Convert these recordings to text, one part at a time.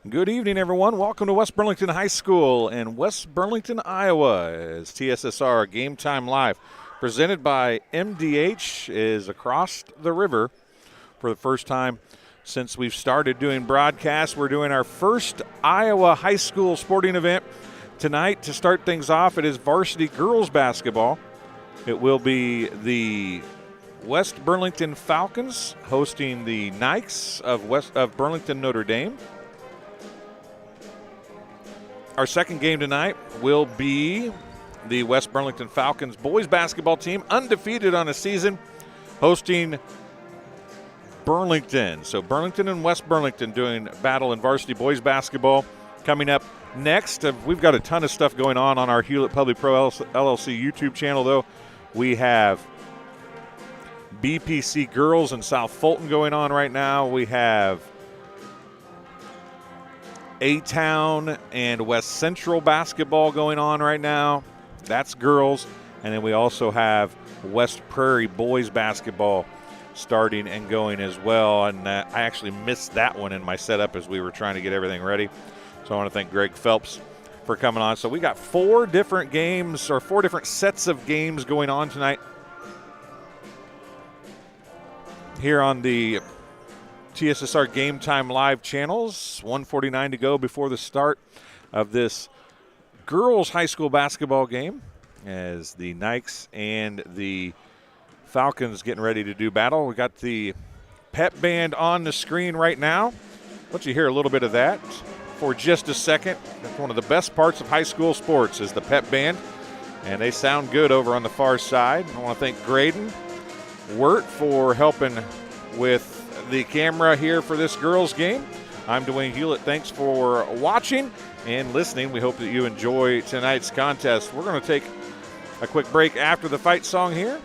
Good evening, everyone. Welcome to West Burlington High School in West Burlington, Iowa. As TSSR Game Time Live, presented by MDH, is across the river for the first time since we've started doing broadcasts. We're doing our first Iowa high school sporting event tonight. To start things off, it is varsity girls basketball. It will be the West Burlington Falcons hosting the Knights of Burlington Notre Dame. Our second game tonight will be the West Burlington Falcons boys basketball team, undefeated on the season, hosting Burlington. So Burlington and West Burlington doing battle in varsity boys basketball. Coming up next, we've got a ton of stuff going on our Hulett PubliPro LLC YouTube channel, though. We have BPC girls in South Fulton going on right now. We have A-Town and West Central basketball going on right now. That's girls. And then we also have West Prairie boys basketball starting and going as well. And I actually missed that one in my setup as we were trying to get everything ready. So I want to thank Greg Phelps for coming on. So we got four different sets of games going on tonight here on the TSSR Game Time Live channels. 1:49 to go before the start of this girls high school basketball game as the Knights and the Falcons getting ready to do battle. We got the pep band on the screen right now. Let you hear a little bit of that for just a second. That's one of the best parts of high school sports is the pep band, and they sound good over on the far side. I want to thank Graydon Wirt for helping with the camera here for this girls game. I'm Dwayne Hulett. Thanks for watching and listening. We hope that you enjoy tonight's contest. We're going to take a quick break after the fight song here.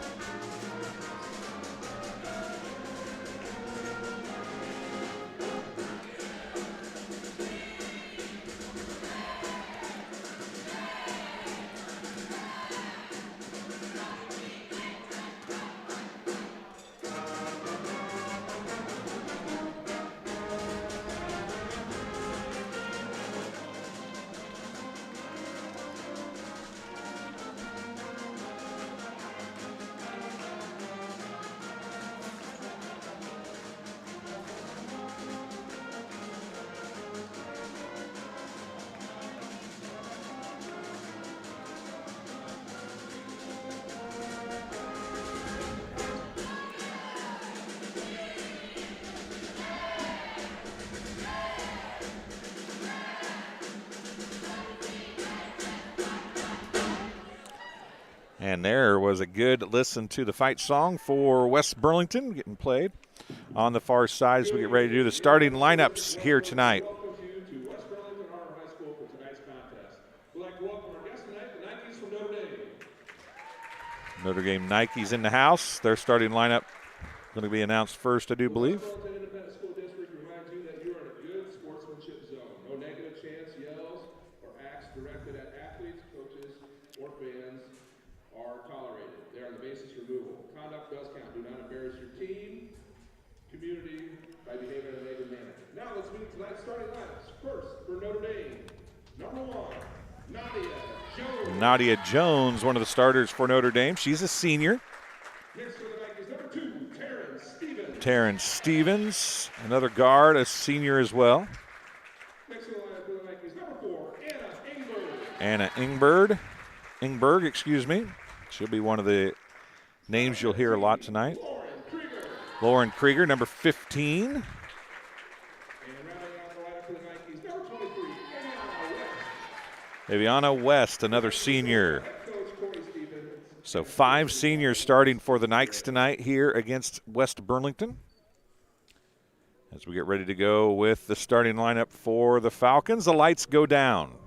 And there was a good listen to the fight song for West Burlington getting played on the far side as we get ready to do the starting lineups here tonight. Welcome to West Burlington High School for tonight's contest. We'd like to welcome our guests tonight, the Nikes from Notre Dame. Notre Dame Nikes in the house. Their starting lineup going to be announced first, I do believe. The Burlington Independent School District reminds you that you are in a good sportsmanship zone. No negative chants, yells, or acts directed at athletes, coaches, or fans are tolerated. They are the basis for removal. Conduct does count. Do not embarrass your team, community, by behaving in a negative manner. Now let's meet tonight's starting lineups. First, for Notre Dame, number 1, Nadia Jones. Nadia Jones, one of the starters for Notre Dame. She's a senior. Next for the Nikes, number 2, Taryn Stevens. Taryn Stevens, another guard, a senior as well. Next for the lineup for the Nikes, number 4, Anna Ingberg. She'll be one of the names you'll hear a lot tonight. Lauren Krieger, number 15. And rounding out the lineup for the Nikes, number 23, Aviana West, another senior. So 5 seniors starting for the Knights tonight here against West Burlington. As we get ready to go with the starting lineup for the Falcons, the lights go down.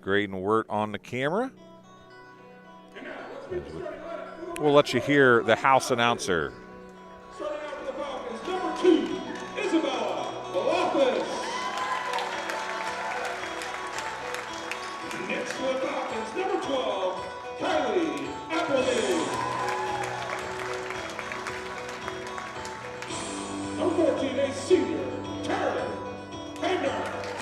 Graydon Wirt on the camera. We'll let you hear the house announcer. Starting out for the Falcons, number 2, Isabella Lopez. Next for the Falcons, number 12, Kylie Appleby. Number 14, a senior, Taryn Hanger.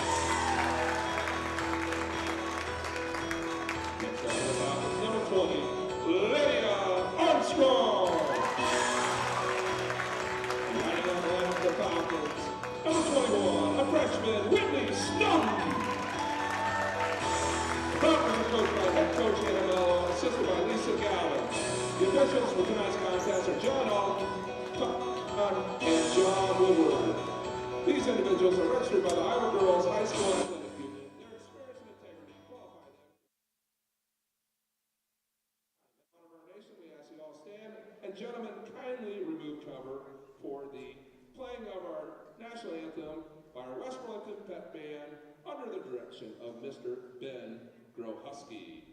The officials for tonight's contest are John Alton and John Woodward. These individuals are registered by the Iowa Girls High School Athletic Union. Their experience and integrity qualify them. In honor of our nation, we ask you all stand. And gentlemen, kindly remove cover for the playing of our national anthem by our West Burlington Pep Band under the direction of Mr. Ben Grohusky.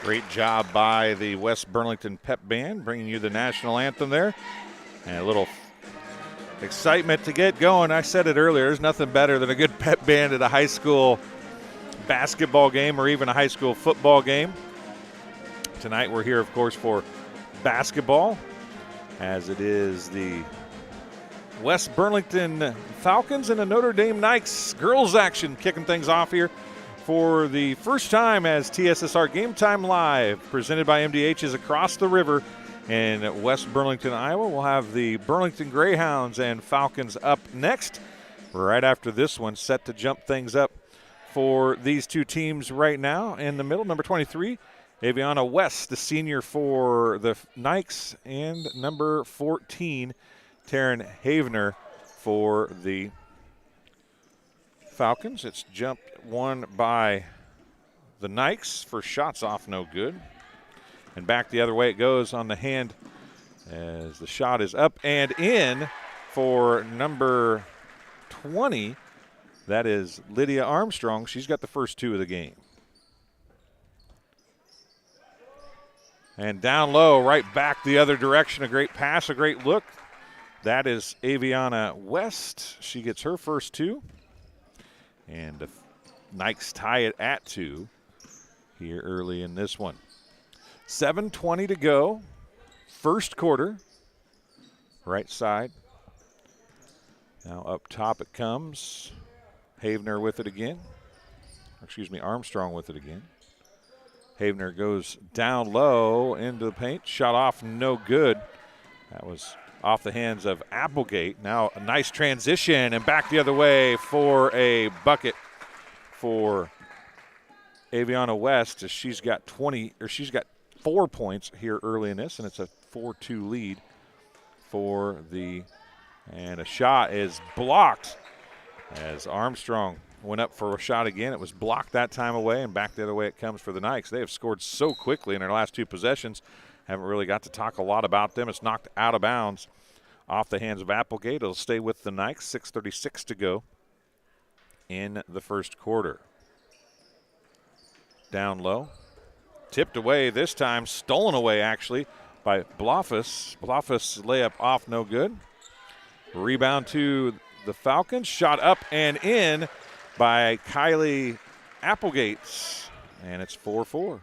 Great job by the West Burlington Pep Band, bringing you the national anthem there. And a little excitement to get going. I said it earlier, there's nothing better than a good pep band at a high school basketball game or even a high school football game. Tonight we're here, of course, for basketball, as it is the West Burlington Falcons and the Notre Dame Knights girls action kicking things off here for the first time as TSSR Game Time Live, presented by MDH's across the river in West Burlington, Iowa. We'll have the Burlington Greyhounds and Falcons up next. Right after this one, set to jump things up for these two teams right now. In the middle, number 23, Aviana West, the senior for the Knights, and number 14, Taryn Havener for the Falcons. It's jumped one by the Knights for shots off, no good. And back the other way it goes on the hand as the shot is up and in for number 20. That is Lydia Armstrong. She's got the first two of the game. And down low, right back the other direction. A great pass, a great look. That is Aviana West. She gets her first two. And the Knights tie it at 2 here early in this one. 7:20 to go. First quarter. Right side. Now up top it comes. Havener with it again. Armstrong with it again. Havener goes down low into the paint. Shot off, no good. That was off the hands of Applegate. Now a nice transition and back the other way for a bucket for Aviana West, as she's got 4 points here early in this, and it's a 4-2 lead for the, and a shot is blocked as Armstrong went up for a shot again. It was blocked that time away, and back the other way it comes for the Knights. They have scored so quickly in their last two possessions. Haven't really got to talk a lot about them. It's knocked out of bounds off the hands of Applegate. It'll stay with the Knights. 6:36 to go in the first quarter. Down low. Tipped away this time. Stolen away, actually, by Blofus. Blofus layup off, no good. Rebound to the Falcons. Shot up and in by Kylie Applegate. And it's 4-4.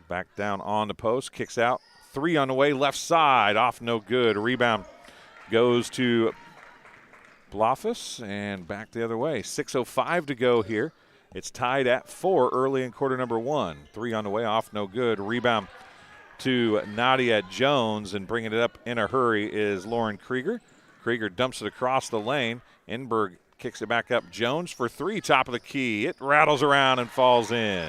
Back down on the post. Kicks out. 3 on the way. Left side. Off, no good. Rebound goes to Blofus, and back the other way. 6:05 to go here. It's tied at 4 early in quarter number 1. 3 on the way, off, no good. Rebound to Nadia Jones, and bringing it up in a hurry is Lauren Krieger. Krieger dumps it across the lane. Enberg kicks it back up. Jones for three, top of the key. It rattles around and falls in.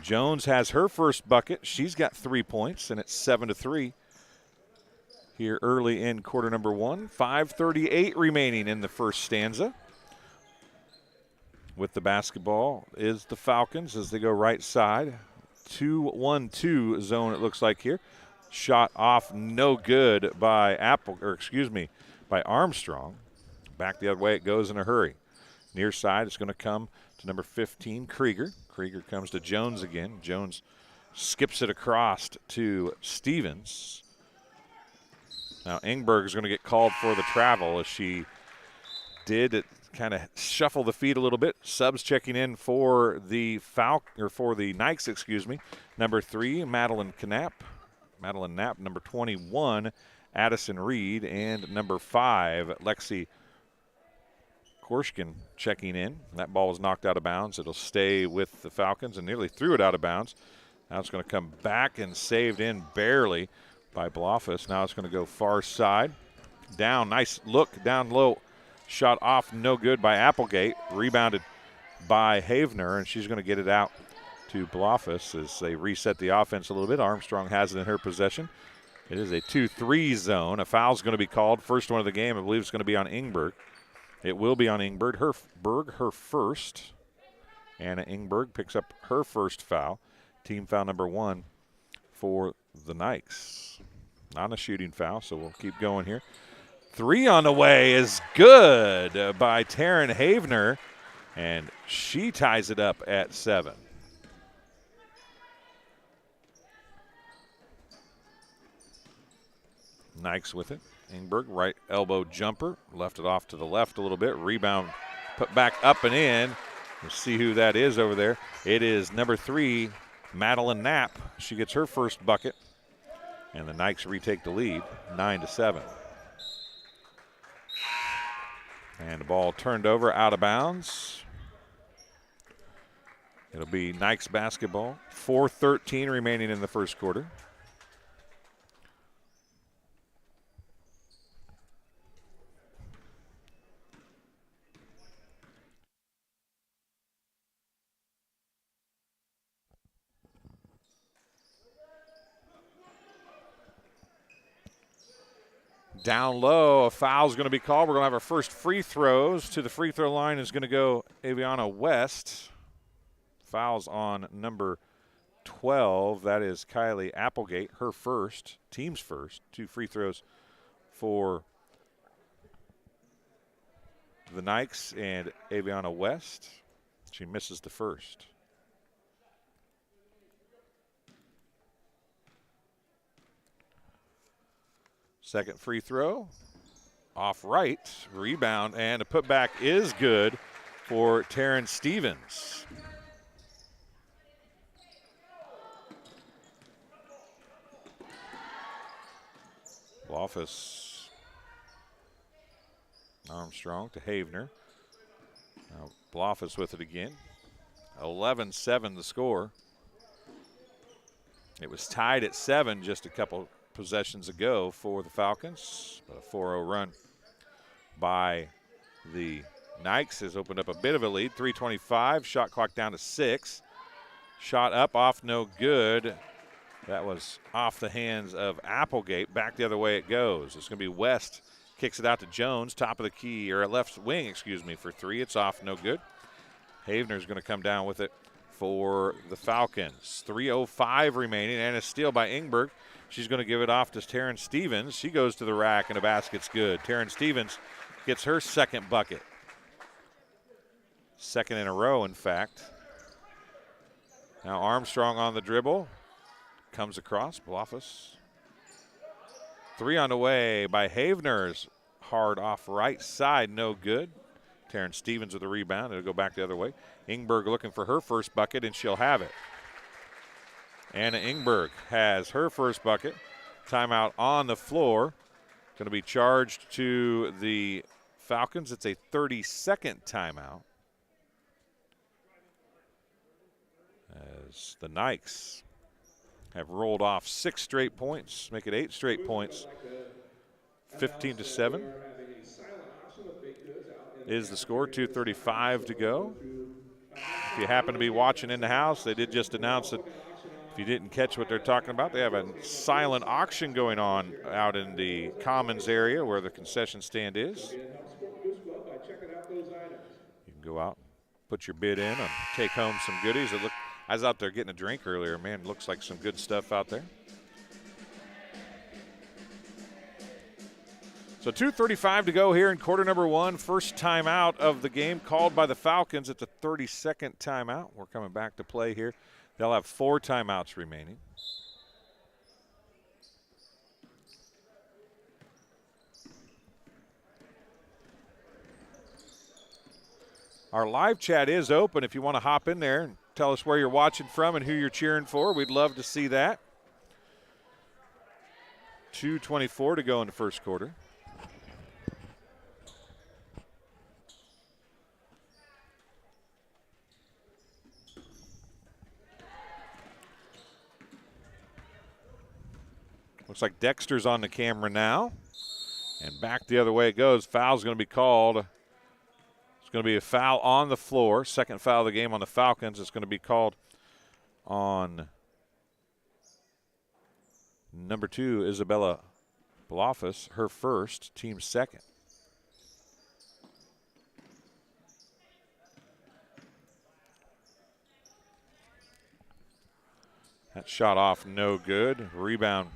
Jones has her first bucket. She's got 3 points, and it's 7-3 here early in quarter number one. 5:38 remaining in the first stanza. With the basketball is the Falcons as they go right side. 2-1-2 zone it looks like here. Shot off, no good by by Armstrong. Back the other way it goes in a hurry. Near side is going to come to number 15, Krieger. Krieger comes to Jones again. Jones skips it across to Stevens. Now Ingberg is going to get called for the travel as she did kind of shuffle the feet a little bit. Subs checking in for the Nikes, Number 3, Madeline Knapp. Number 21, Addison Reed, and number 5, Lexi Korshkin checking in. That ball was knocked out of bounds. It'll stay with the Falcons and nearly threw it out of bounds. Now it's going to come back and saved in barely by Blofus. Now it's going to go far side. Down, nice look, down low. Shot off, no good by Applegate. Rebounded by Havener, and she's going to get it out to Blofus as they reset the offense a little bit. Armstrong has it in her possession. It is a 2-3 zone. A foul's going to be called. First one of the game. I believe it's going to be on Ingberg. It will be on Ingberg. Her first. Anna Ingberg picks up her first foul. Team foul number 1 for the Nikes. Not a shooting foul, so we'll keep going here. 3 on the way is good by Taryn Havener, and she ties it up at 7. Nikes with it. Ingberg, right elbow jumper. Left it off to the left a little bit. Rebound put back up and in. We'll see who that is over there. It is number 3, Madeline Knapp. She gets her first bucket, and the Nikes retake the lead, 9-7. And the ball turned over out of bounds. It'll be Nikes basketball. 4:13 remaining in the first quarter. Down low, a foul's going to be called. We're going to have our first free throws. To the free throw line is going to go Aviana West. Fouls on number 12. That is Kylie Applegate, her first, team's first. 2 free throws for the Nikes and Aviana West. She misses the first. Second free throw, off right, rebound, and a putback is good for Taryn Stevens. Blofus, Armstrong to Havener. Now Blofus with it again. 11-7 the score. It was tied at 7 just a couple possessions ago for the Falcons. But a 4-0 run by the Nikes has opened up a bit of a lead. 3:25, shot clock down to 6. Shot up, off, no good. That was off the hands of Applegate. Back the other way it goes. It's going to be West. Kicks it out to Jones, top of the key, or left wing, for 3. It's off, no good. Havener's going to come down with it for the Falcons. 3:05 remaining, and a steal by Ingberg. She's going to give it off to Taryn Stevens. She goes to the rack, and a basket's good. Taryn Stevens gets her second bucket. Second in a row, in fact. Now Armstrong on the dribble. Comes across, Blofus. 3 on the way by Havener's. Hard off right side, no good. Taryn Stevens with the rebound. It'll go back the other way. Ingberg looking for her first bucket, and she'll have it. Anna Ingberg has her first bucket. Timeout on the floor. Going to be charged to the Falcons. It's a 30-second timeout. As the Nikes have rolled off 6 straight points, make it 8 straight points. 15-7. is the score, 2:35 to go. If you happen to be watching in the house, they did just announce that if you didn't catch what they're talking about, they have a silent auction going on out in the Commons area where the concession stand is. You can go out, put your bid in, and take home some goodies. I was out there getting a drink earlier. Man, looks like some good stuff out there. So 2:35 to go here in quarter number one. First timeout of the game called by the Falcons. It's a 32nd timeout. We're coming back to play here. They'll have 4 timeouts remaining. Our live chat is open if you want to hop in there and tell us where you're watching from and who you're cheering for. We'd love to see that. 2:24 to go in the first quarter. Looks like Dexter's on the camera now. And back the other way it goes. Foul's going to be called. It's going to be a foul on the floor. Second foul of the game on the Falcons. It's going to be called on number 2, Isabella Blofus, her first, team second. That shot off, no good. Rebound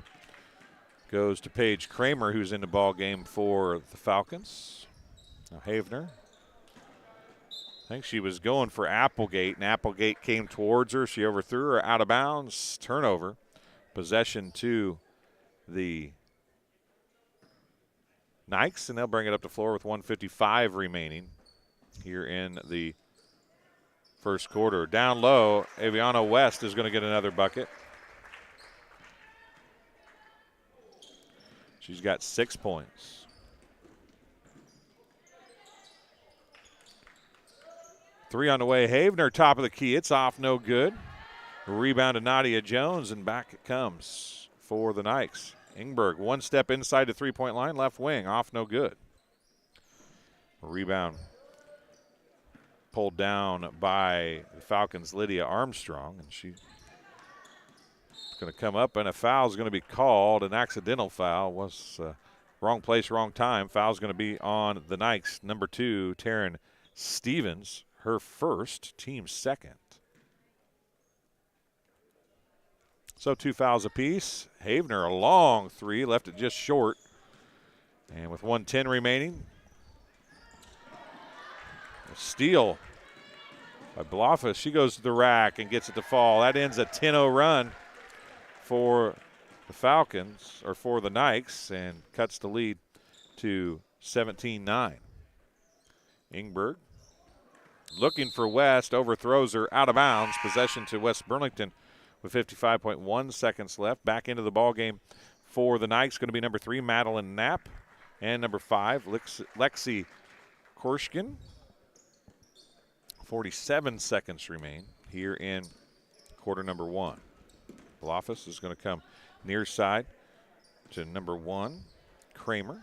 goes to Paige Kramer, who's in the ball game for the Falcons. Now Havener. I think she was going for Applegate, and Applegate came towards her. She overthrew her out of bounds. Turnover. Possession to the Nikes, and they'll bring it up the floor with 1:55 remaining here in the first quarter. Down low, Aviana West is going to get another bucket. She's got 6 points. Three on the way. Havener, top of the key. It's off, no good. Rebound to Nadia Jones, and back it comes for the Nikes. Ingberg, one step inside the three-point line, left wing, off, no good. Rebound pulled down by the Falcons' Lydia Armstrong, and she's going to come up, and a foul is going to be called. An accidental foul. Was wrong place, wrong time. Foul's going to be on the Nikes. Number 2, Taryn Stevens, her first, team second. So 2 fouls apiece. Havener, a long 3, left it just short. And with 1:10 remaining, a steal by Blofus. She goes to the rack and gets it to fall. That ends a 10-0 run for the Falcons, or for the Nikes, and cuts the lead to 17-9. Ingberg looking for West, overthrows her out of bounds. Possession to West Burlington with 55.1 seconds left. Back into the ball game for the Nikes. Going to be number 3, Madeline Knapp, and number 5, Lexi Korshkin. 47 seconds remain here in quarter number 1. Blofus is going to come near side to number 1, Kramer.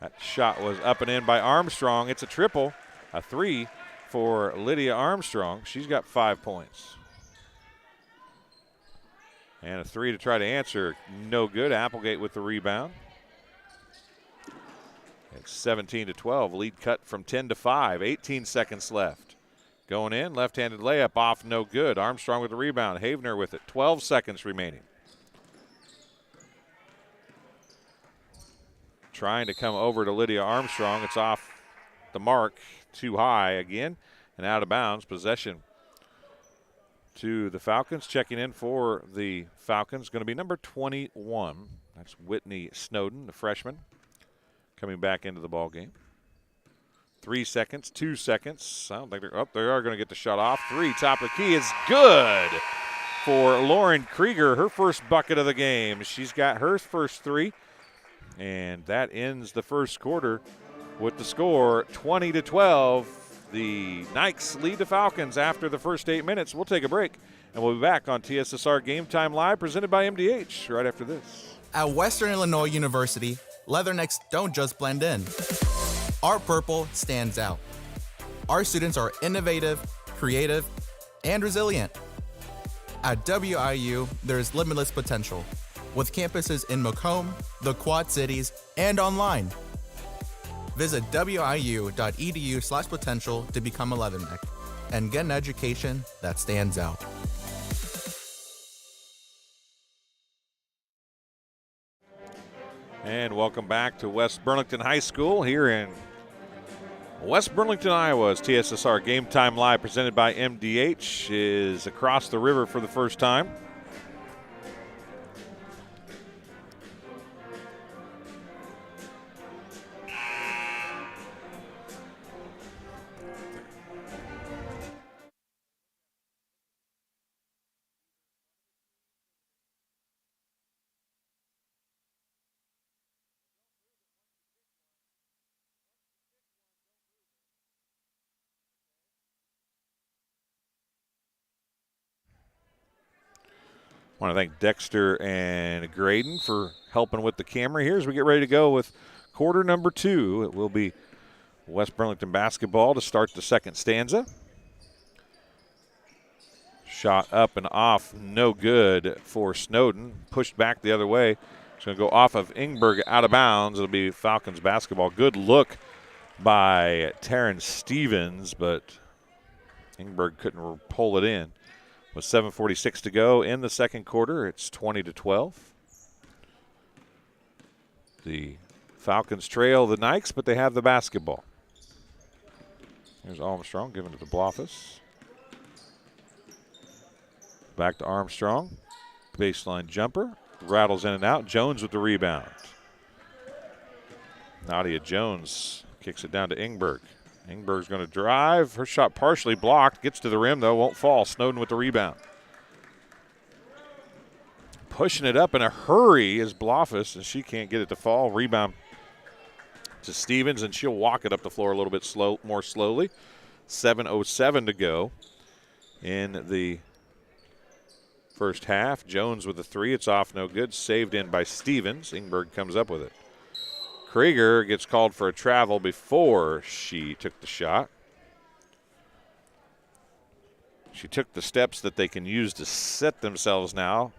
That shot was up and in by Armstrong. It's a triple, a 3 for Lydia Armstrong. She's got 5 points. And a 3 to try to answer, no good. Applegate with the rebound. It's 17-12, lead cut from 10-5, 18 seconds left. Going in, left-handed layup off, no good. Armstrong with the rebound, Havener with it, 12 seconds remaining. Trying to come over to Lydia Armstrong. It's off the mark, too high again, and out of bounds. Possession to the Falcons. Checking in for the Falcons, going to be number 21. That's Whitney Snowden, the freshman, coming back into the ball game. 3 seconds, 2 seconds. I don't think they are going to get the shot off. 3, top of the key is good for Lauren Krieger, her first bucket of the game. She's got her first 3, and that ends the first quarter with the score 20-12. The Nikes lead the Falcons after the first 8 minutes. We'll take a break, and we'll be back on TSSR Game Time Live, presented by MDH, right after this. At Western Illinois University, leathernecks don't just blend in. our purple stands out. Our students are innovative, creative, and resilient. At WIU, there's limitless potential, with campuses in Macomb, the Quad Cities, and online. Visit wiu.edu/potential to become a Leatherneck and get an education that stands out. And welcome back to West Burlington High School here in West Burlington, Iowa. TSSR Game Time Live, presented by MDH, is across the river for the first time. I want to thank Dexter and Graydon for helping with the camera here as we get ready to go with quarter number 2. It will be West Burlington basketball to start the second stanza. Shot up and off, no good for Snowden. Pushed back the other way. It's going to go off of Ingberg, out of bounds. It'll be Falcons basketball. Good look by Terrence Stevens, but Ingberg couldn't pull it in. With 7:46 to go in the second quarter, it's 20-12. The Falcons trail the Nikes, but they have the basketball. Here's Armstrong giving it to Blofus. Back to Armstrong. Baseline jumper. Rattles in and out. Jones with the rebound. Nadia Jones kicks it down to Ingberg. Ingberg's going to drive. Her shot partially blocked. Gets to the rim, though. Won't fall. Snowden with the rebound. Pushing it up in a hurry is Blofus, and she can't get it to fall. Rebound to Stevens, and she'll walk it up the floor a little bit more slowly. 7:07 to go in the first half. Jones with the 3. It's off, no good. Saved in by Stevens. Ingberg comes up with it. Krieger gets called for a travel before she took the shot. She took the steps that they can use to set themselves now.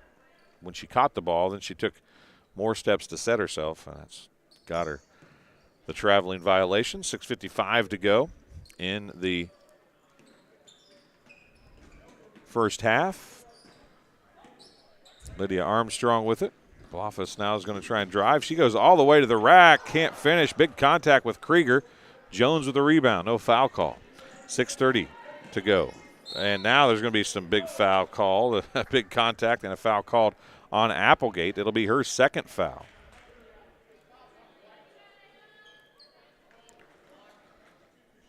When she caught the ball, then she took more steps to set herself. That's got her the traveling violation. 6:55 to go in the first half. Lydia Armstrong with it. Blofus now is going to try and drive. She goes all the way to the rack. Can't finish. Big contact with Krieger. Jones with the rebound. No foul call. 6:30 to go. And now there's going to be some big foul call. A big contact and a foul called on Applegate. It'll be her second foul.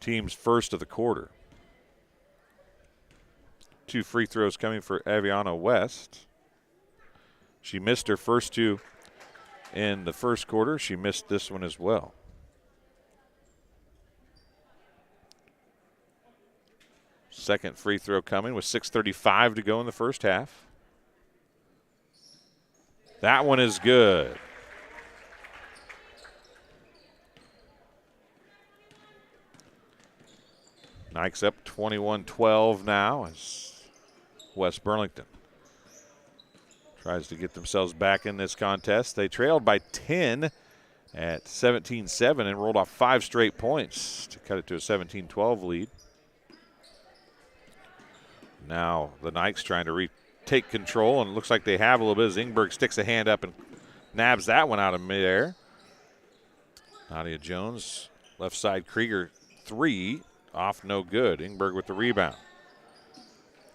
Team's first of the quarter. 2 free throws coming for Aviana West. She missed her first 2 in the first quarter. She missed this one as well. Second free throw coming with 6:35 to go in the first half. That one is good. Nikes up 21-12 now as West Burlington tries to get themselves back in this contest. They trailed by 10 at 17-7 and rolled off 5 straight points to cut it to a 17-12 lead. Now the Nikes trying to take control, and it looks like they have a little bit as Ingberg sticks a hand up and nabs that one out of midair. Nadia Jones, left side Krieger 3, off no good. Ingberg with the rebound.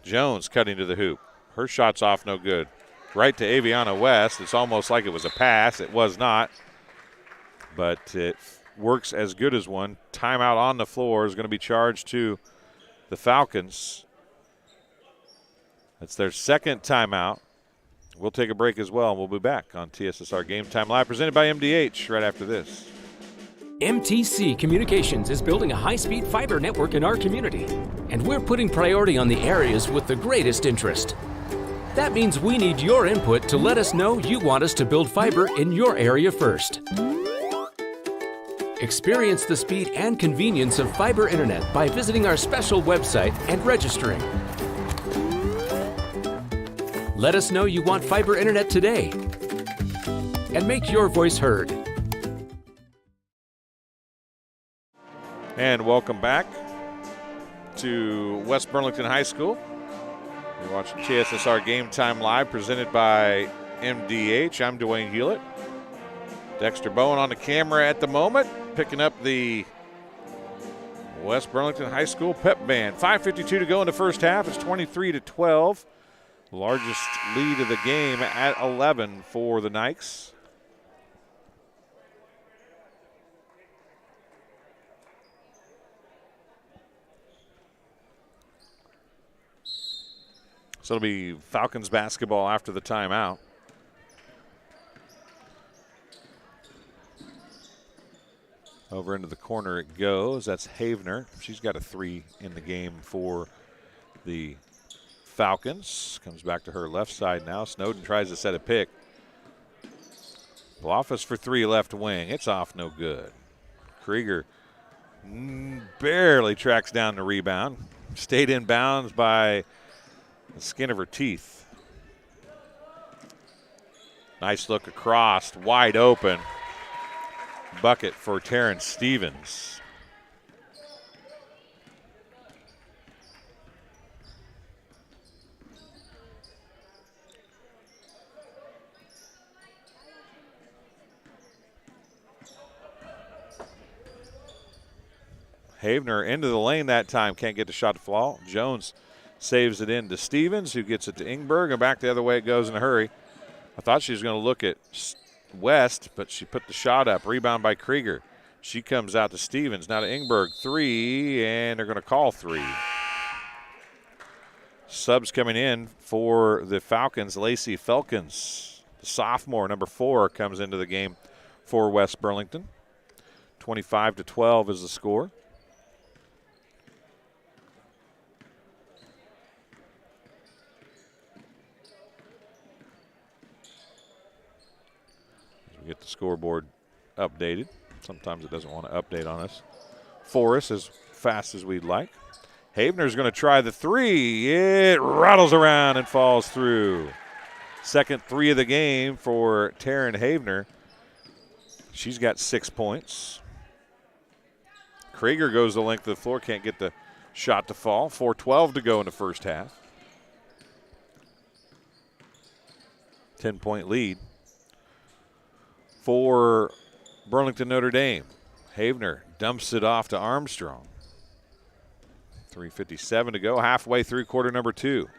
Jones cutting to the hoop. Her shot's off no good. Right to Aviana West. It's almost like it was a pass. It was not, but it works as good as one. Timeout on the floor is going to be charged to the Falcons. That's their second timeout. We'll take a break as well, and we'll be back on TSSR Game Time Live, presented by MDH right after this. MTC Communications is building a high-speed fiber network in our community, and we're putting priority on the areas with the greatest interest. That means we need your input to let us know you want us to build fiber in your area first. Experience the speed and convenience of fiber internet by visiting our special website and registering. Let us know you want fiber internet today and make your voice heard. And welcome back to West Burlington High School. You're watching TSSR Game Time Live, presented by MDH. I'm Dwayne Hulett. Dexter Bowen on the camera at the moment, picking up the West Burlington High School pep band. 5:52 to go in the first half. It's 23-12. Largest lead of the game at 11 for the Nikes. So it'll be Falcons basketball after the timeout. Over into the corner it goes. That's Havener. She's got a 3 in the game for the Falcons. Comes back to her left side now. Snowden tries to set a pick. Bloffice for 3 left wing. It's off, no good. Krieger barely tracks down the rebound. Stayed in bounds by the skin of her teeth. Nice look across, wide open. Bucket for Taryn Stevens. Havener into the lane that time, can't get the shot to fall. Jones saves it in to Stevens, who gets it to Ingberg, and back the other way it goes in a hurry. I thought she was going to look at West, but she put the shot up. Rebound by Krieger. She comes out to Stevens. Now to Ingberg. 3, and they're going to call 3. Subs coming in for the Falcons. Lacey Felkins, the sophomore, number 4, comes into the game for West Burlington. 25-12 is the score. Get the scoreboard updated. Sometimes it doesn't want to update on us for us as fast as we'd like. Havener's going to try the 3. It rattles around and falls through. Second 3 of the game for Taryn Havener. She's got 6 points. Krieger goes the length of the floor, can't get the shot to fall. 4:12 to go in the first half. 10-point lead for Burlington Notre Dame. Havener dumps it off to Armstrong. 3:57 to go, halfway through quarter number 2.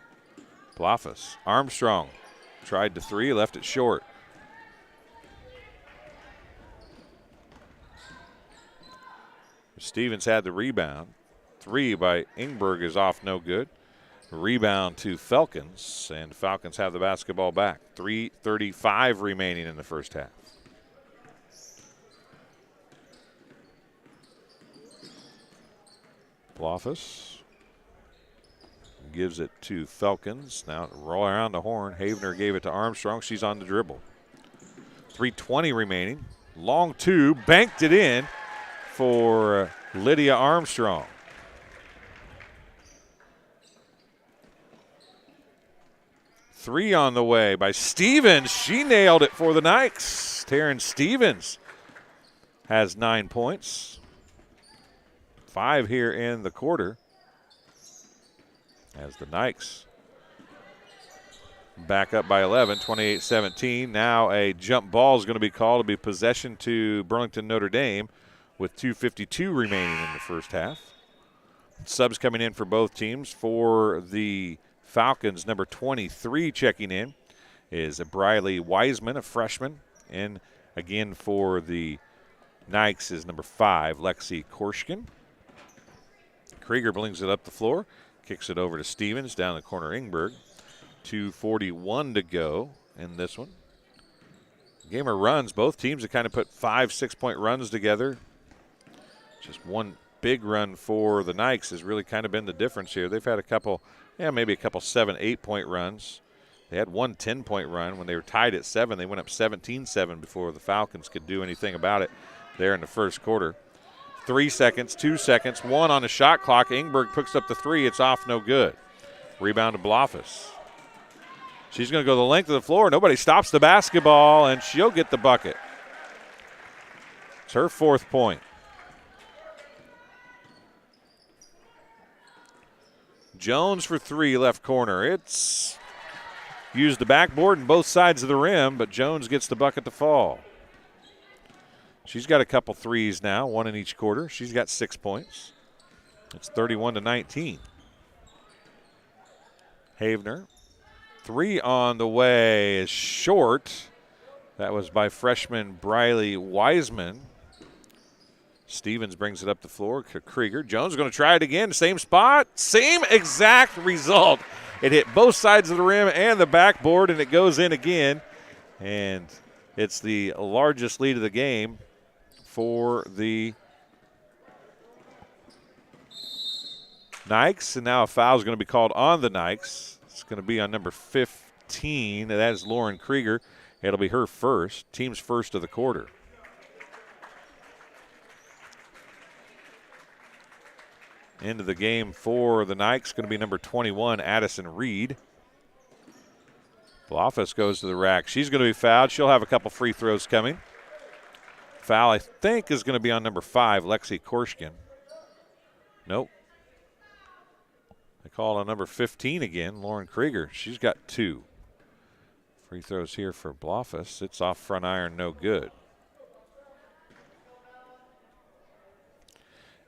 Bloffice. Armstrong tried to 3, left it short. Stevens had the rebound. 3 by Ingberg is off, no good. Rebound to Falcons, and Falcons have the basketball back. 3:35 remaining in the first half. Bloffice gives it to Falcons. Now roll around the horn. Havener gave it to Armstrong. She's on the dribble. 3:20 remaining. Long 2, banked it in for Lydia Armstrong. Three on the way by Stevens. She nailed it for the Nikes. Taryn Stevens has 9 points. 5 here in the quarter as the Nikes back up by 11, 28-17. Now a jump ball is going to be called. It'll be possession to Burlington Notre Dame with 2:52 remaining in the first half. Subs coming in for both teams. For the Falcons, number 23 checking in is Briley Wiseman, a freshman. And again for the Nikes is number 5, Lexi Korshkin. Krieger brings it up the floor, kicks it over to Stevens, down the corner Ingberg. 2:41 to go in this one. Game of runs, both teams have kind of put 5-6 point runs together. Just one big run for the Nikes has really kind of been the difference here. They've had a couple, maybe a couple 7-8 point runs. They had one 10-point run when they were tied at 7. They went up 17-7 before the Falcons could do anything about it. there in the first quarter. 3 seconds, 2 seconds, 1 on the shot clock. Ingberg picks up the 3. It's off, no good. Rebound to Blofis. She's going to go the length of the floor. Nobody stops the basketball, and she'll get the bucket. It's her 4th point. Jones for 3, left corner. It's used the backboard and both sides of the rim, but Jones gets the bucket to fall. She's got a couple threes now, 1 in each quarter. She's got 6 points. It's 31-19. Havener. 3 on the way is short. That was by freshman Briley Wiseman. Stevens brings it up the floor. Krieger. Jones is going to try it again. Same spot. Same exact result. It hit both sides of the rim and the backboard, and it goes in again. And it's the largest lead of the game for the Nikes. And now a foul is going to be called on the Nikes. It's going to be on number 15. That is Lauren Krieger. It'll be her first. Team's first of the quarter. Into the game for the Nikes, going to be number 21, Addison Reed. Blofis goes to the rack. She's going to be fouled. She'll have a couple free throws coming. Foul, I think, is going to be on number 5, Lexi Korshkin. Nope. They call on number 15 again, Lauren Krieger. She's got 2. Free throws here for Blofis. It's off front iron, no good.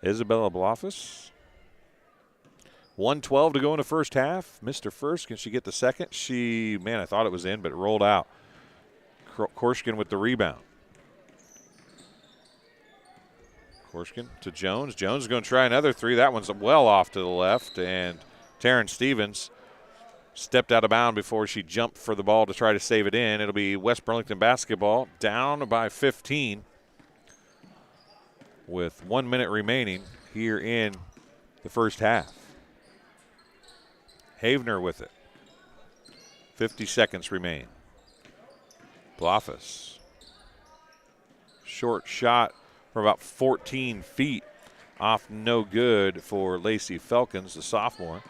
Isabella Blofis. 1:12 to go in the first half. Missed her first. Can she get the second? I thought it was in, but it rolled out. Korshkin with the rebound. Korshkin to Jones. Jones is going to try another 3. That one's well off to the left, and Taryn Stevens stepped out of bounds before she jumped for the ball to try to save it in. It'll be West Burlington basketball, down by 15 with 1 minute remaining here in the first half. Havener with it. 50 seconds remain. Blofis. Short shot from about 14 feet. Off no good for Lacey Falcons, the sophomore.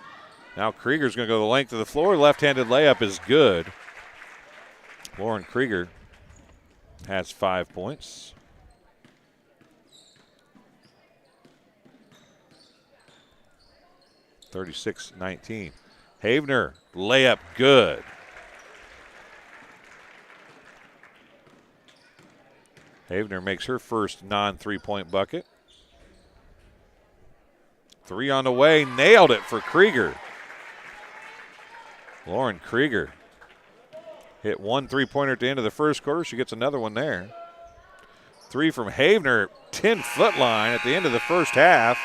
Now Krieger's going to go the length of the floor. Left-handed layup is good. Lauren Krieger has 5 points. (36-19). Havener, layup good. Havener makes her first non-3-point bucket. 3 on the way, nailed it for Krieger. Lauren Krieger hit 1 3-pointer at the end of the first quarter. She gets another one there. 3 from Havener, 10-foot line at the end of the first half.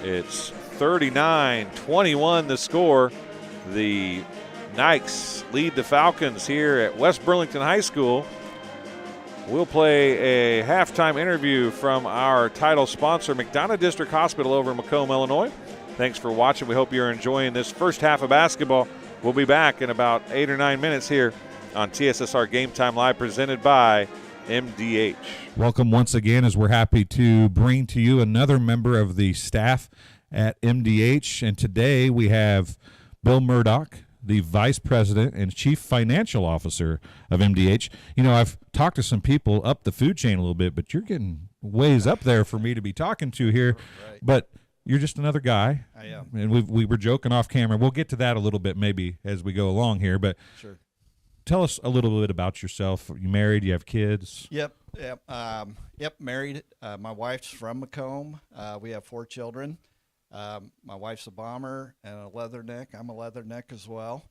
It's 39-21 the score. The Nikes lead the Falcons here at West Burlington High School. We'll play a halftime interview from our title sponsor, McDonough District Hospital over in Macomb, Illinois. Thanks for watching. We hope you're enjoying this first half of basketball. We'll be back in about 8 or 9 minutes here on TSSR Game Time Live, presented by MDH. Welcome once again, as we're happy to bring to you another member of the staff at MDH. And today we have Bill Murdoch, the Vice President and Chief Financial Officer of MDH. You know, I've talked to some people up the food chain a little bit, but you're getting ways up there for me to be talking to here. Right. But you're just another guy. I am. And we were joking off camera. We'll get to that a little bit maybe as we go along here. But sure. Tell us a little bit about yourself. Are you married? You have kids? Yep, married. My wife's from Macomb. We have 4 children. My wife's a bomber and a leatherneck. I'm a leatherneck as well.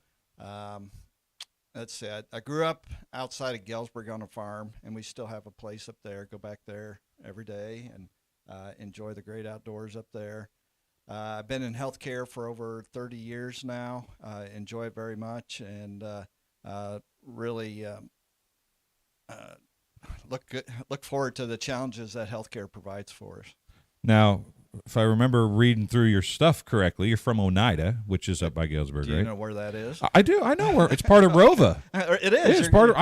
That's it. I grew up outside of Galesburg on a farm, and we still have a place up there. Go back there every day and enjoy the great outdoors up there. I've been in healthcare for over 30 years now. Enjoy it very much, and really look forward to the challenges that healthcare provides for us. Now, if I remember reading through your stuff correctly, you're from Oneida, which is up by Galesburg, right? Do you know where that is? I do. I know where. It's part of Rova. It is. It's part of.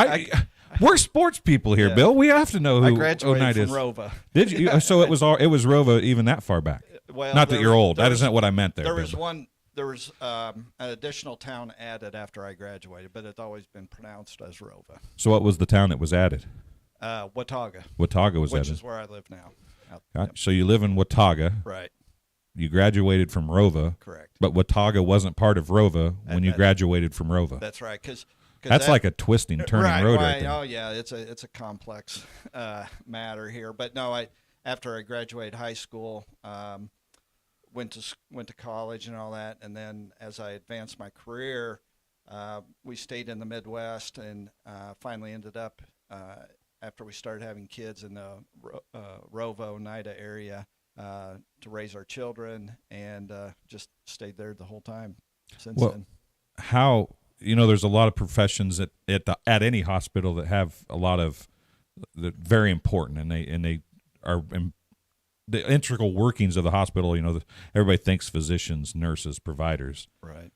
We're sports people here, Yeah. Bill. We have to know who I graduated Oneida from is. Rova. Did you? So it was Rova even that far back. Well, Not that there you're was- old. there That was- isn't what I meant there. There Bill. was one. There was an additional town added after I graduated, but it's always been pronounced as Rova. So what was the town that was added? Watauga, Watauga was which added. is where I live now. So you live in Watauga. Right. You graduated from Rova. Correct. But Watauga wasn't part of Rova when you graduated from Rova. That's right. Because That's like a twisting, turning road right there. Oh yeah, it's a complex matter here. But no, after I graduated high school, went to college and all that, and then as I advanced my career, we stayed in the Midwest and finally ended up after we started having kids in the Rova, Oneida area to raise our children, and just stayed there the whole time since then. How, there's a lot of professions at any hospital that have a lot of very important, and they are the integral workings of the hospital. Everybody thinks physicians, nurses, providers, Right.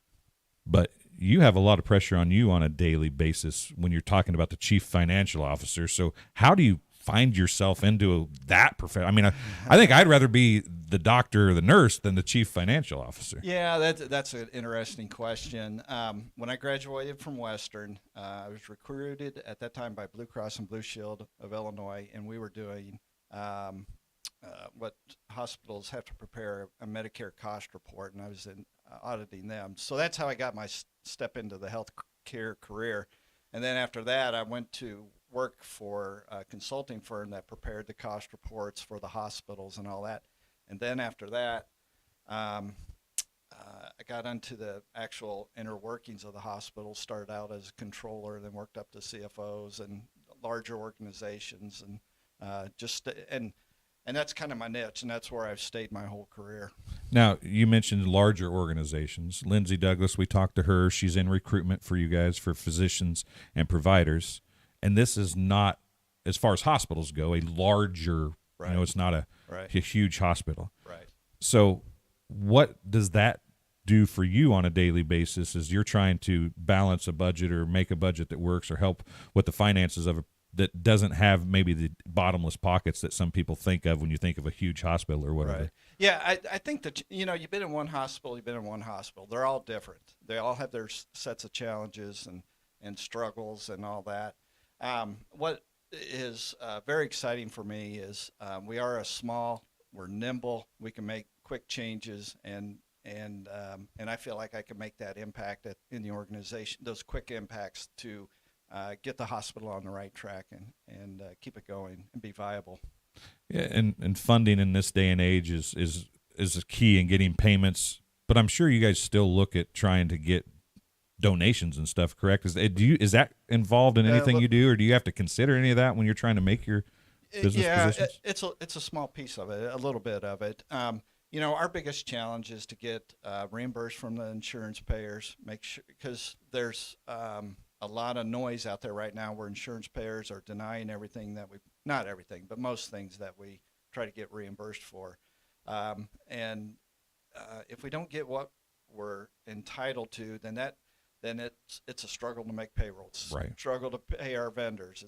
but you have a lot of pressure on you on a daily basis when you're talking about the chief financial officer. So how do you find yourself into that profession? I mean, I think I'd rather be the doctor or the nurse than the chief financial officer. Yeah, that's an interesting question. When I graduated from Western, I was recruited at that time by Blue Cross and Blue Shield of Illinois, and we were doing what hospitals have to prepare a Medicare cost report, and I was auditing them. So that's how I got my step into the healthcare career. And then after that, I went to work for a consulting firm that prepared the cost reports for the hospitals and all that. And then after that, I got into the actual inner workings of the hospital, started out as a controller, then worked up to CFOs and larger organizations, and and that's kind of my niche, and that's where I've stayed my whole career. Now, you mentioned larger organizations. Lindsay Douglas, we talked to her. She's in recruitment for you guys for physicians and providers. And this is not, as far as hospitals go, a larger, Right. it's not a huge hospital. Right. So what does that do for you on a daily basis as you're trying to balance a budget or make a budget that works or help with the finances of that doesn't have maybe the bottomless pockets that some people think of when you think of a huge hospital or whatever? Right. Yeah, I think that, you've been in one hospital, They're all different. They all have their sets of challenges and struggles and all that. What is very exciting for me is we are we're nimble, we can make quick changes, and I feel like I can make that impact in the organization, those quick impacts to get the hospital on the right track and keep it going and be viable. Yeah, and funding in this day and age is a key in getting payments. But I'm sure you guys still look at trying to get donations and stuff, correct? Is that involved in anything you do, or do you have to consider any of that when you're trying to make your business positions? It's a small piece of it, a little bit of it. Our biggest challenge is to get reimbursed from the insurance payers. Make sure, because there's a lot of noise out there right now where insurance payers are denying everything not everything, but most things that we try to get reimbursed for. And if we don't get what we're entitled to, then it's a struggle to make payrolls. Right. Struggle to pay our vendors.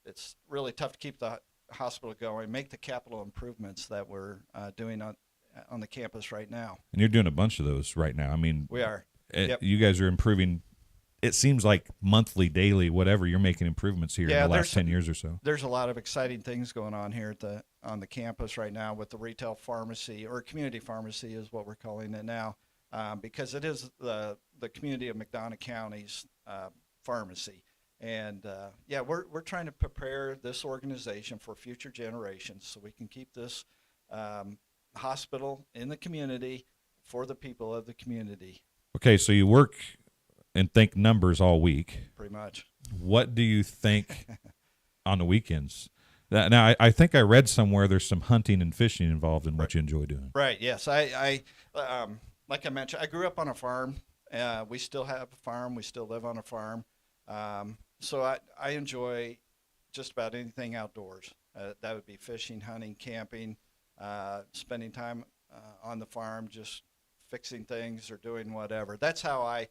It's really tough to keep the hospital going, make the capital improvements that we're doing on the campus right now. And you're doing a bunch of those right now. I mean, We are. You guys are improving. It seems like monthly, daily, whatever. You're making improvements here in the last 10 years or so. There's a lot of exciting things going on here on the campus right now with the retail pharmacy, or community pharmacy is what we're calling it now, because it is the community of McDonough County's pharmacy. And we're trying to prepare this organization for future generations so we can keep this hospital in the community for the people of the community. Okay, so you work and think numbers all week. Pretty much. What do you think on the weekends? Now, I think I read somewhere there's some hunting and fishing involved in what you enjoy doing. Right. Yes. I like I mentioned, I grew up on a farm. We still have a farm. We still live on a farm. So I enjoy just about anything outdoors. That would be fishing, hunting, camping, spending time on the farm, just fixing things or doing whatever. That's how I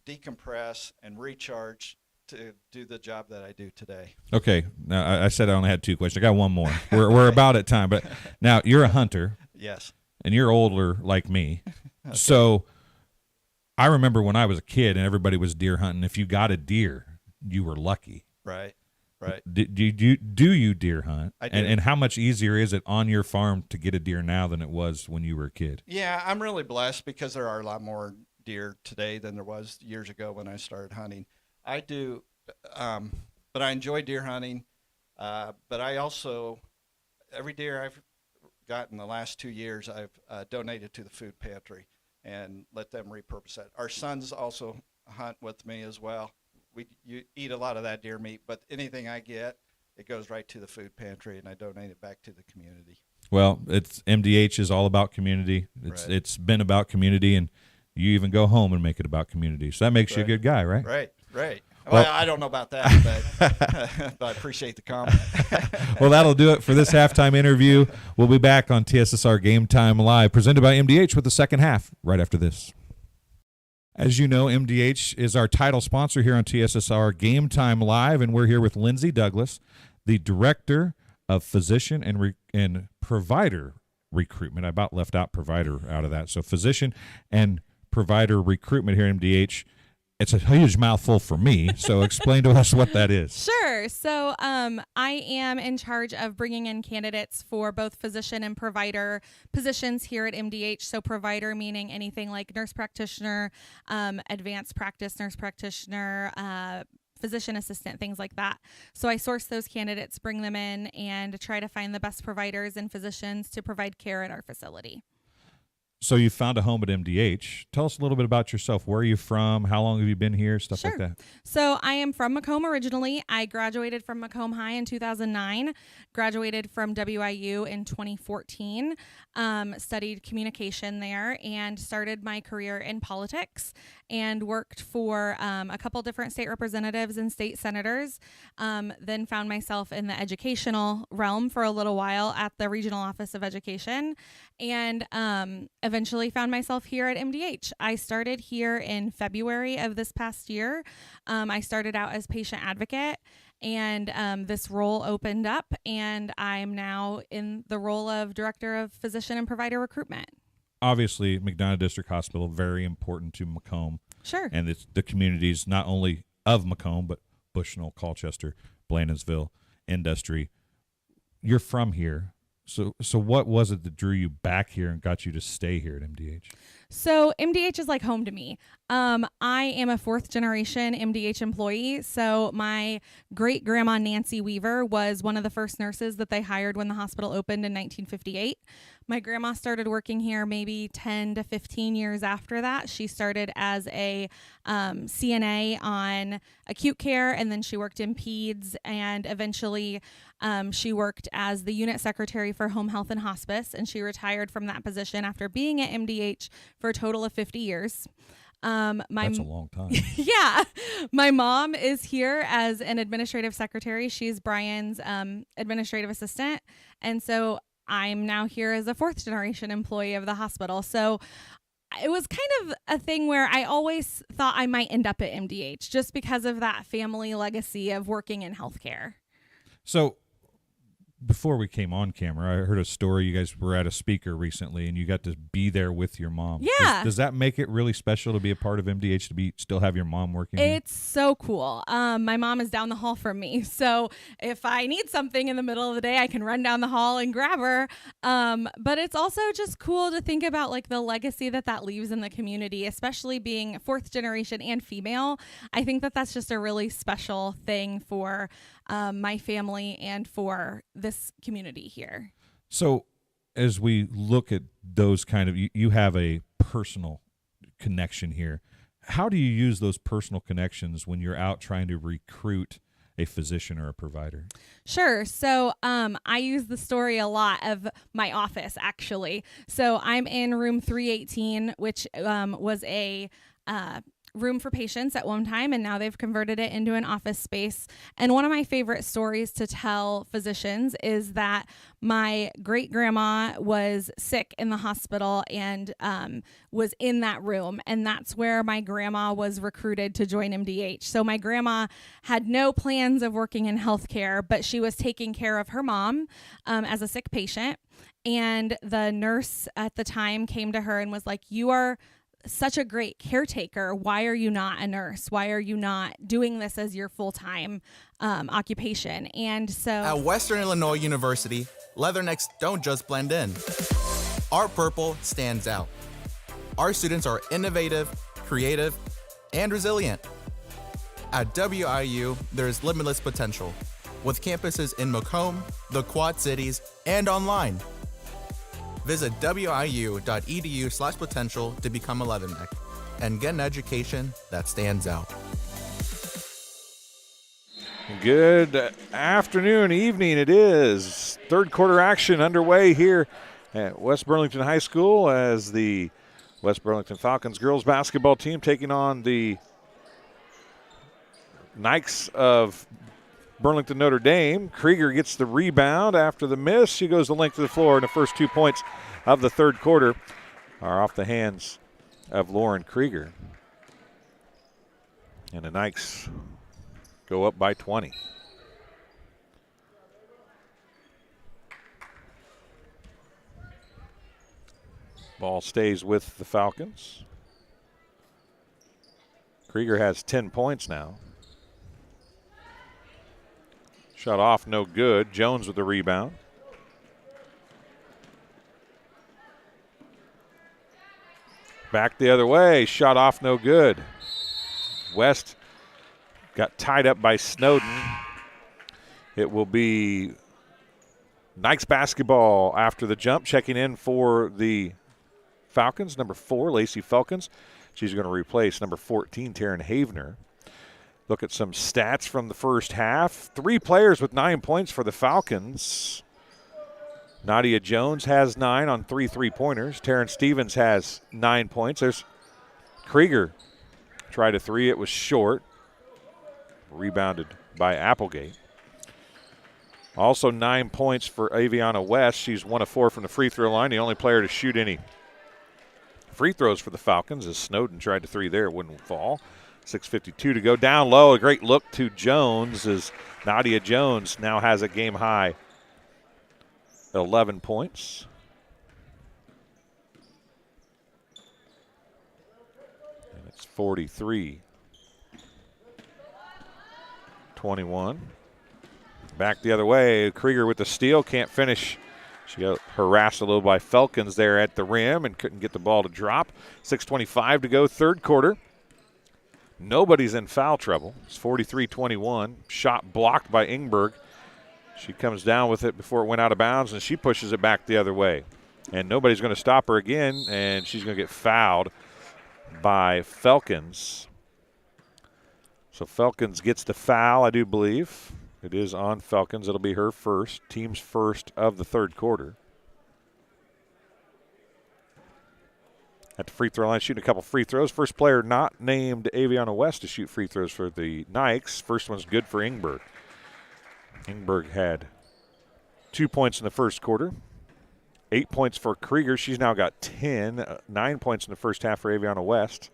decompress and recharge to do the job that I do today. Okay. Now, I said I only had 2 questions. I got one more. We're about at time. But now, you're a hunter. Yes. And you're older like me. Okay. So I remember when I was a kid and everybody was deer hunting, if you got a deer, you were lucky. Right. Do you deer hunt? I do. And how much easier is it on your farm to get a deer now than it was when you were a kid? Yeah, I'm really blessed because there are a lot more deer today than there was years ago when I started hunting. I do, but I enjoy deer hunting. But I also, every deer I've gotten the last 2 years, I've donated to the food pantry and let them repurpose that. Our sons also hunt with me as well. You eat a lot of that deer meat, but anything I get, it goes right to the food pantry, and I donate it back to the community. Well, it's MDH is all about community. It's been about community, and you even go home and make it about community. So that makes you a good guy, right? Right. Well, I don't know about that, but I appreciate the comment. Well, that'll do it for this halftime interview. We'll be back on TSSR Game Time Live, presented by MDH with the second half right after this. As you know, MDH is our title sponsor here on TSSR Game Time Live, and we're here with Lindsay Douglas, the Director of Physician and Provider Recruitment. I about left out provider out of that. So physician and provider recruitment here at MDH. It's a huge mouthful for me, so explain to us what that is. Sure. So I am in charge of bringing in candidates for both physician and provider positions here at MDH. So provider meaning anything like nurse practitioner, advanced practice nurse practitioner, physician assistant, things like that. So I source those candidates, bring them in, and try to find the best providers and physicians to provide care at our facility. So you found a home at MDH. Tell us a little bit about yourself. Where are you from? How long have you been here? Stuff like that. So I am from Macomb originally. I graduated from Macomb High in 2009, graduated from WIU in 2014, studied communication there, and started my career in politics and worked for a couple different state representatives and state senators. Then found myself in the educational realm for a little while at the Regional Office of Education, and eventually found myself here at MDH. I started here in February of this past year. I started out as patient advocate, and this role opened up, and I'm now in the role of Director of Physician and Provider Recruitment. Obviously, McDonough District Hospital, very important to Macomb. Sure. And it's the communities not only of Macomb, but Bushnell, Colchester, Blandonsville, Industry. You're from here. So what was it that drew you back here and got you to stay here at MDH? So MDH is like home to me. I am a fourth generation MDH employee. So my great grandma Nancy Weaver was one of the first nurses that they hired when the hospital opened in 1958. My grandma started working here maybe 10 to 15 years after that. She started as a CNA on acute care, and then she worked in peds, and eventually she worked as the unit secretary for home health and hospice, and she retired from that position after being at MDH for a total of 50 years. That's a long time. Yeah. My mom is here as an administrative secretary. She's Brian's administrative assistant. And so I'm now here as a fourth generation employee of the hospital. So it was kind of a thing where I always thought I might end up at MDH just because of that family legacy of working in healthcare. So before we came on camera, I heard a story. You guys were at a speaker recently, and you got to be there with your mom. Yeah. Does that make it really special to be a part of MDH, to still have your mom working here? It's so cool. My mom is down the hall from me. So if I need something in the middle of the day, I can run down the hall and grab her. But it's also just cool to think about like the legacy that leaves in the community, especially being fourth generation and female. I think that's just a really special thing for my family and for this community here. So as we look at those kind of, you have a personal connection here. How do you use those personal connections when you're out trying to recruit a physician or a provider? Sure. So I use the story a lot of my office, actually. So I'm in room 318, which was a room for patients at one time, and now they've converted it into an office space. And one of my favorite stories to tell physicians is that my great-grandma was sick in the hospital and was in that room, and that's where my grandma was recruited to join MDH. So my grandma had no plans of working in healthcare, but she was taking care of her mom as a sick patient. And the nurse at the time came to her and was like, "You are such a great caretaker. Why are you not a nurse? Why are you not doing this as your full-time occupation?" And so At Western Illinois University, leathernecks don't just blend in. Our purple stands out. Our students are innovative, creative, and resilient. At WIU, there's limitless potential, with campuses in Macomb, the Quad Cities, and online. Visit wiu.edu/potential to become a leatherneck and get an education that stands out. Good afternoon, evening. It is third quarter action underway here at West Burlington High School as the West Burlington Falcons girls basketball team taking on the Knights of Burlington Notre Dame. Krieger gets the rebound after the miss. She goes the length of the floor, and the first 2 points of the third quarter are off the hands of Lauren Krieger. And the Knights go up by 20. Ball stays with the Falcons. Krieger has 10 points now. Shot off, no good. Jones with the rebound. Back the other way, shot off, no good. West got tied up by Snowden. It will be Knights basketball after the jump. Checking in for the Falcons, number 4, Lacey Falcons. She's going to replace number 14, Taryn Havener. Look at some stats from the first half. 3 players with 9 points for the Falcons. Nadia Jones has 9 on 3 3-pointers. Taryn Stevens has 9 points. There's Krieger. Tried a 3. It was short. Rebounded by Applegate. Also 9 points for Aviana West. She's 1 of 4 from the free throw line. The only player to shoot any free throws for the Falcons as Snowden tried to 3 there. It wouldn't fall. 6:52 to go. Down low, a great look to Jones as Nadia Jones now has a game high 11 points. And it's 43-21. Back the other way. Krieger with the steal, can't finish. She got harassed a little by Falcons there at the rim and couldn't get the ball to drop. 6:25 to go, third quarter. Nobody's in foul trouble. It's 43-21. Shot blocked by Ingberg. She comes down with it before it went out of bounds, and she pushes it back the other way. And nobody's going to stop her again, and she's going to get fouled by Falcons. So Falcons gets the foul, I do believe. It is on Falcons. It'll be her first, team's first of the third quarter. At the free throw line, shooting a couple free throws. First player not named Aviana West to shoot free throws for the Knights. First one's good for Ingberg. Ingberg had 2 points in the first quarter. 8 points for Krieger. She's now got 10. 9 points in the first half for Aviana West.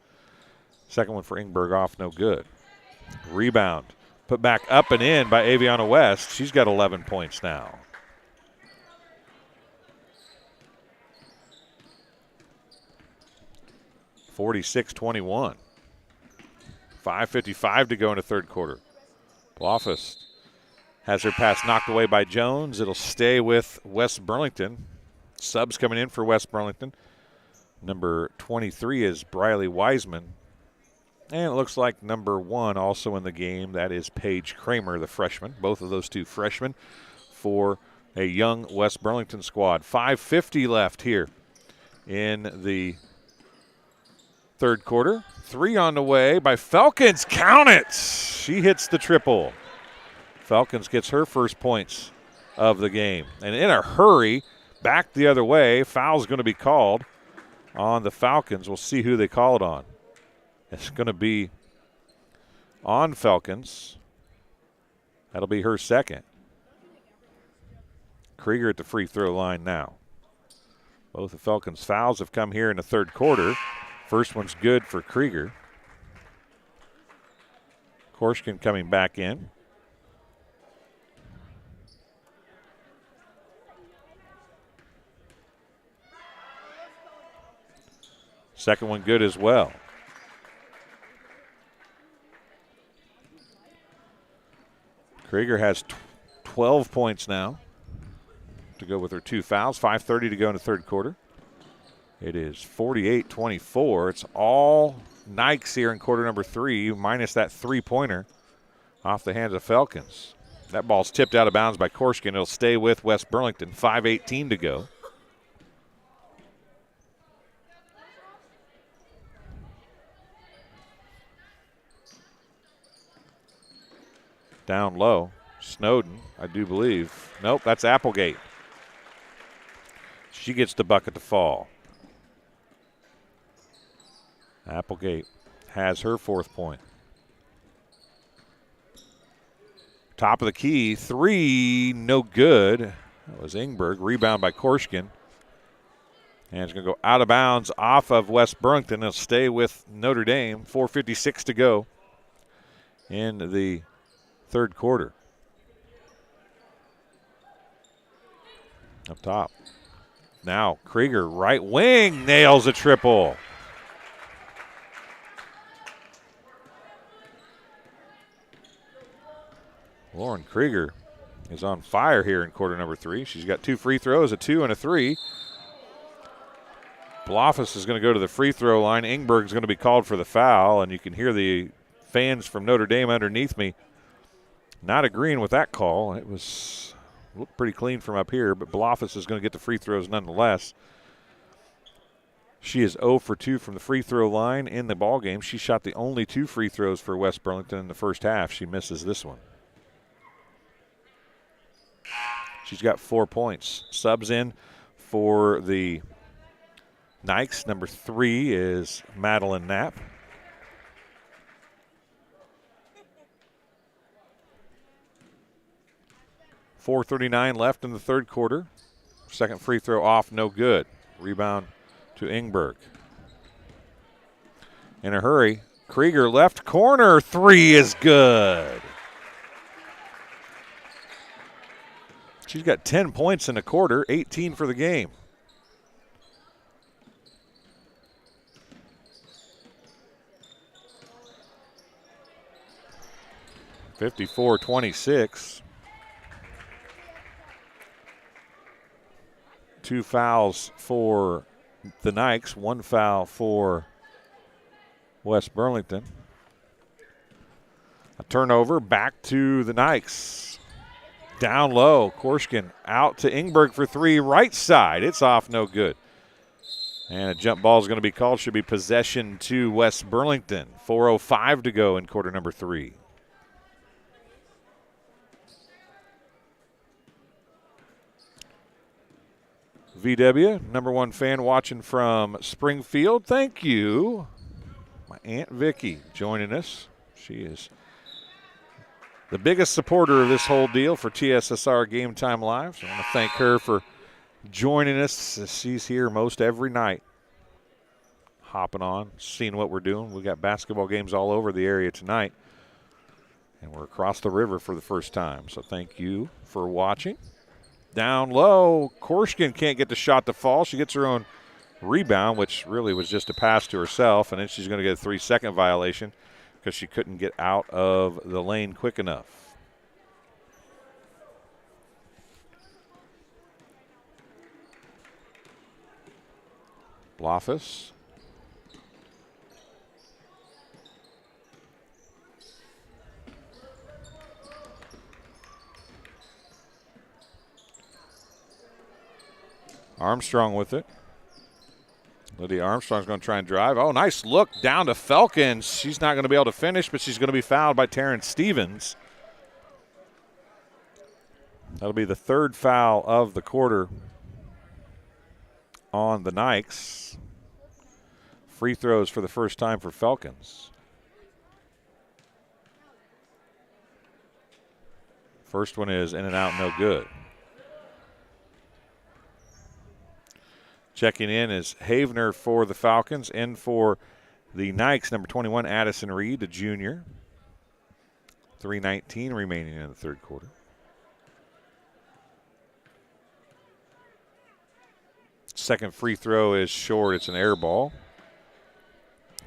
Second one for Ingberg off, no good. Rebound. Put back up and in by Aviana West. She's got 11 points now. (46-21). 5:55 to go in the third quarter. Blofeld has her pass knocked away by Jones. It'll stay with West Burlington. Subs coming in for West Burlington. Number 23 is Briley Wiseman. And it looks like number 1 also in the game. That is Paige Kramer, the freshman. Both of those two freshmen for a young West Burlington squad. 5:50 left here in the third quarter. 3 on the way by Falcons. Count it! She hits the triple. Falcons gets her first points of the game. And in a hurry, back the other way. Foul's going to be called on the Falcons. We'll see who they call it on. It's going to be on Falcons. That'll be her second. Krieger at the free throw line now. Both the Falcons' fouls have come here in the third quarter. First one's good for Krieger. Korshkin coming back in. Second one good as well. Krieger has 12 points now to go with her 2 fouls. 5:30 to go in the third quarter. It is 48-24. It's all Nikes here in quarter number 3, minus that three-pointer off the hands of Falcons. That ball's tipped out of bounds by Korshkin. It'll stay with West Burlington. 5:18 to go. Down low, Snowden, I do believe. Nope, that's Applegate. She gets the bucket to fall. Applegate has her 4th point. Top of the key, 3, no good. That was Ingberg. Rebound by Korshkin. And it's going to go out of bounds off of West Burlington. It'll stay with Notre Dame. 4:56 to go in the third quarter. Up top. Now Krieger, right wing, nails a triple. Lauren Krieger is on fire here in quarter number 3. She's got 2 free throws, a 2 and a 3. Blofus is going to go to the free throw line. Ingberg's going to be called for the foul, and you can hear the fans from Notre Dame underneath me not agreeing with that call. It looked pretty clean from up here, but Blofus is going to get the free throws nonetheless. She is 0 for 2 from the free throw line in the ballgame. She shot the only 2 free throws for West Burlington in the first half. She misses this one. She's got 4 points. Subs in for the Nikes. Number 3 is Madeline Knapp. .439 left in the third quarter. Second free throw off, no good. Rebound to Ingberg. In a hurry, Krieger left corner, 3 is good. She's got 10 points in the quarter, 18 for the game. .54-26. 2 fouls for the Nikes, 1 foul for West Burlington. A turnover back to the Nikes. Down low, Korshkin out to Ingberg for 3, right side. It's off, no good. And a jump ball is going to be called. Should be possession to West Burlington. 4:05 to go in quarter number 3. VW, number 1 fan watching from Springfield. Thank you. My Aunt Vicky joining us. She is the biggest supporter of this whole deal for TSSR Game Time Live. So I want to thank her for joining us. She's here most every night, hopping on, seeing what we're doing. We got basketball games all over the area tonight, and we're across the river for the first time. So thank you for watching. Down low, Korshkin can't get the shot to fall. She gets her own rebound, which really was just a pass to herself, and then she's going to get a 3-second violation because she couldn't get out of the lane quick enough. Blofus. Armstrong with it. Lydia Armstrong's going to try and drive. Oh, nice look down to Falcons. She's not going to be able to finish, but she's going to be fouled by Taryn Stevens. That'll be the 3rd foul of the quarter on the Nikes. free throws for the first time for Falcons. First one is in and out, no good. Checking in is Havener for the Falcons. In for the Nikes, number 21, Addison Reed, the junior. 3:19 remaining in the third quarter. Second free throw is short. It's an air ball.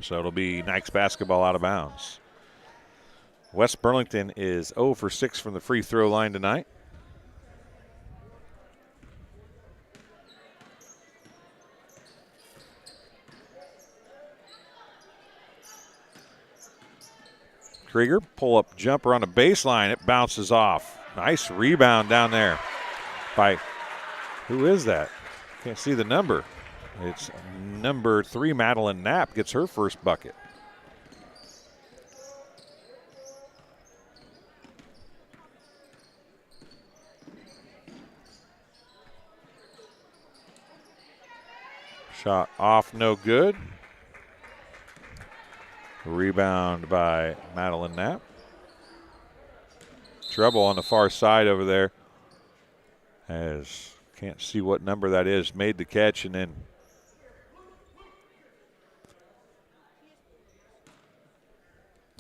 So it'll be Nikes basketball out of bounds. West Burlington is 0 for 6 from the free throw line tonight. Krieger, pull-up jumper on the baseline. It bounces off. Nice rebound down there by, who is that? Can't see the number. It's number 3, Madeline Knapp, gets her first bucket. Shot off, no good. Rebound by Madeline Knapp. Trouble on the far side over there. As can't see what number that is. Made the catch and then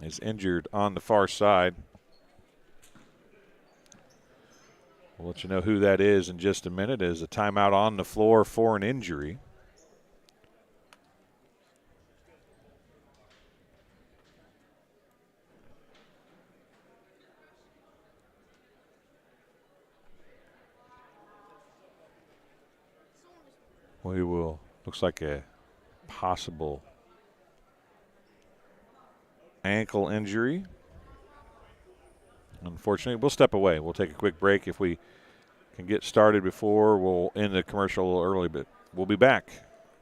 is injured on the far side. We'll let you know who that is in just a minute. As a timeout on the floor for an injury. We will, looks like a possible ankle injury. Unfortunately, we'll step away. We'll take a quick break. If we can get started before, we'll end the commercial a little early, but we'll be back.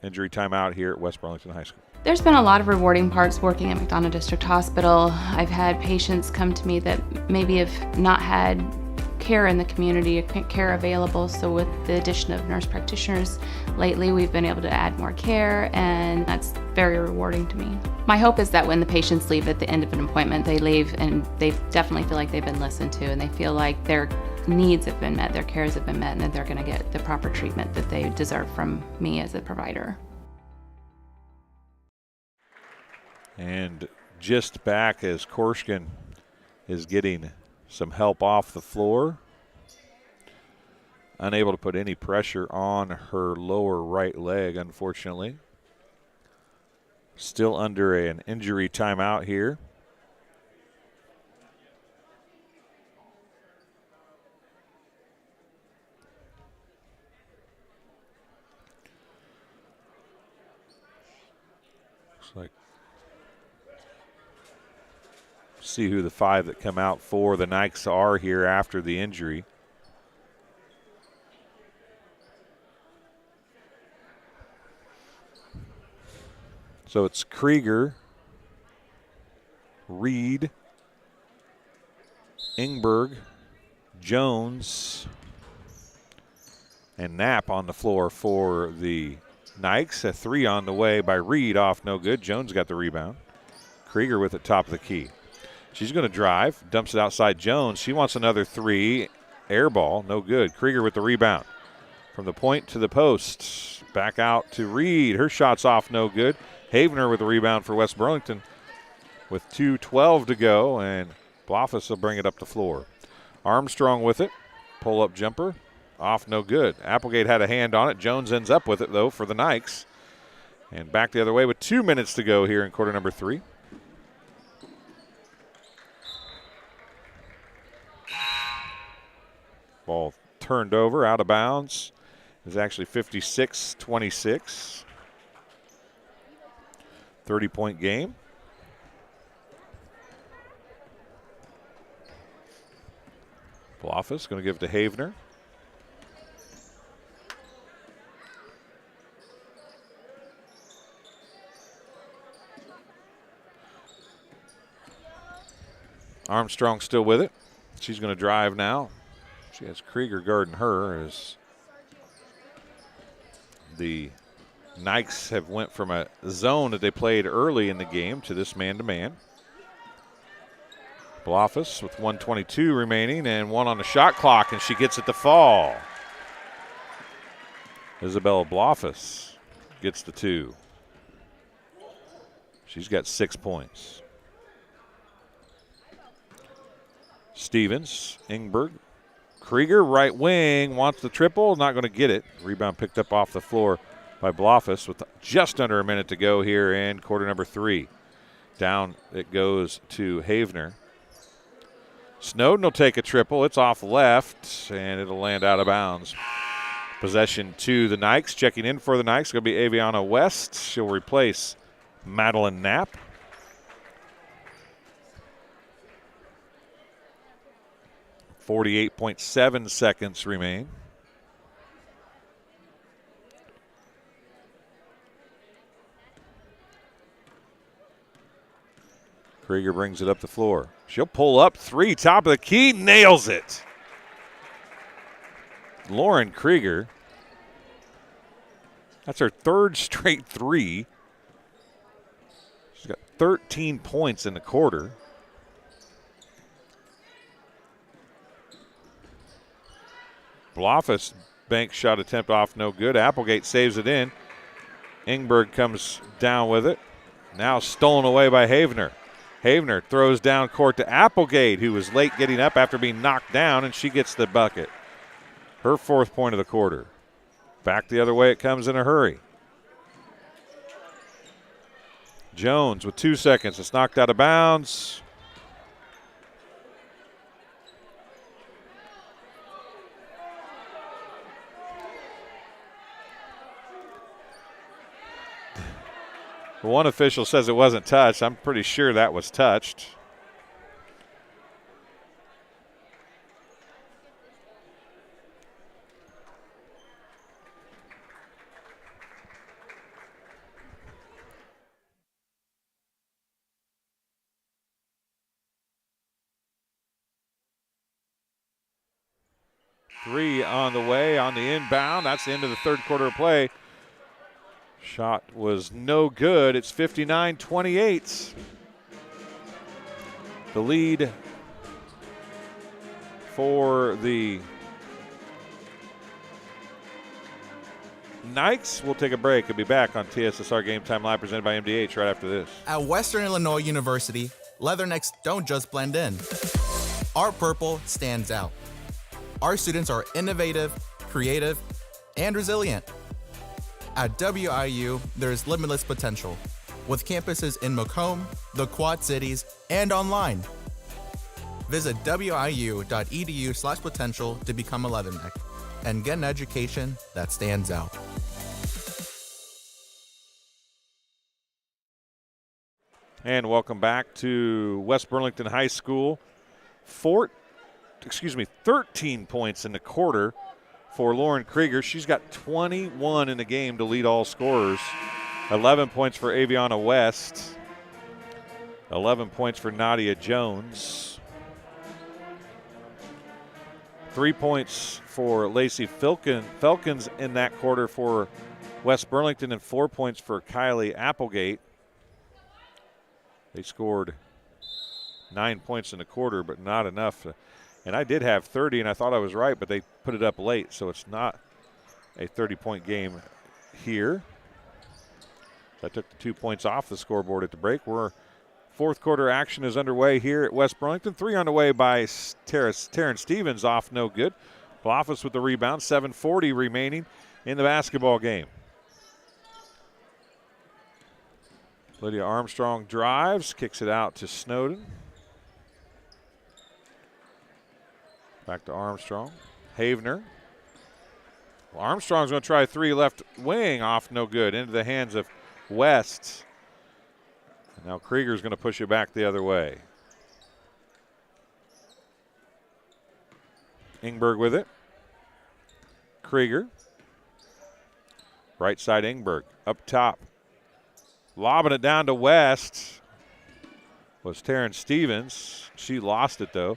Injury timeout here at West Burlington High School. There's been a lot of rewarding parts working at McDonough District Hospital. I've had patients come to me that maybe have not had care in the community, care available. So with the addition of nurse practitioners lately, we've been able to add more care, and that's very rewarding to me. My hope is that when the patients leave at the end of an appointment, they leave and they definitely feel like they've been listened to, and they feel like their needs have been met, their cares have been met, and that they're going to get the proper treatment that they deserve from me as a provider. And just back as Korshkin is getting some help off the floor. Unable to put any pressure on her lower right leg, unfortunately. Still under an injury timeout here. Looks like see who the 5 that come out for the Nikes are here after the injury. So it's Krieger, Reed, Ingberg, Jones, and Knapp on the floor for the Nikes. A 3 on the way by Reed, off no good. Jones got the rebound. Krieger with it top of the key. She's going to drive, dumps it outside Jones. She wants another 3. Air ball, no good. Krieger with the rebound. From the point to the post. Back out to Reed. Her shot's off, no good. Havener with the rebound for West Burlington with 2:12 to go, and Blofus will bring it up the floor. Armstrong with it. Pull-up jumper. Off, no good. Applegate had a hand on it. Jones ends up with it, though, for the Nikes. And back the other way with 2 minutes to go here in quarter number 3. Ball turned over, out of bounds. It's actually 56-26. 30-point game. Blofus going to give it to Havener. Armstrong still with it. She's going to drive now. She has Krieger guarding her as the Nikes have went from a zone that they played early in the game to this man-to-man. Blofus with 1:22 remaining and one on the shot clock, and she gets it to fall. Isabella Blofus gets the 2. She's got 6 points. Stevens, Ingberg, Krieger, right wing, wants the triple, not going to get it. Rebound picked up off the floor by Blofus with just under a minute to go here in quarter number 3. Down it goes to Havener. Snowden will take a triple. It's off left, and it'll land out of bounds. Possession to the Nikes. Checking in for the Nikes going to be Aviana West. She'll replace Madeline Knapp. .7 seconds remain. Krieger brings it up the floor. She'll pull up 3, top of the key, nails it. Lauren Krieger. That's her 3rd straight 3. She's got 13 points in the quarter. Blofus bank shot attempt off, no good. Applegate saves it in. Ingberg comes down with it. Now stolen away by Havener. Havener throws down court to Applegate, who was late getting up after being knocked down, and she gets the bucket. Her 4th point of the quarter. Back the other way it comes in a hurry. Jones with 2 seconds. It's knocked out of bounds. One official says it wasn't touched. I'm pretty sure that was touched. Three on the way on the inbound. That's the end of the 3rd quarter of play. Shot was no good. It's 59-28. The lead for the Nikes. We'll take a break and be back on TSSR Game Time Live presented by MDH right after this. At Western Illinois University, Leathernecks don't just blend in. Our purple stands out. Our students are innovative, creative, and resilient. At WIU, there's limitless potential, with campuses in Macomb, the Quad Cities, and online. Visit wiu.edu/potential to become a Leatherneck and get an education that stands out. And welcome back to West Burlington High School. 13 points in the quarter for Lauren Krieger. She's got 21 in the game to lead all scorers. 11 points for Aviana West. 11 points for Nadia Jones. 3 points for Lacey Falcons in that quarter for West Burlington, and 4 points for Kylie Applegate. They scored 9 points in the quarter, but not enough. And I did have 30, and I thought I was right, but they put it up late, so it's not a 30-point game here. I took the 2 points off the scoreboard at the break. Fourth quarter action is underway here at West Burlington. 3 on the way by Taryn Stevens, off no good. Blofus with the rebound, 7:40 remaining in the basketball game. Lydia Armstrong drives, kicks it out to Snowden. Back to Armstrong. Havener. Well, Armstrong's going to try a 3 left wing, off no good. Into the hands of West. And now Krieger's going to push it back the other way. Ingberg with it. Krieger. Right side Ingberg. Up top. Lobbing it down to West was Taryn Stevens. She lost it, though.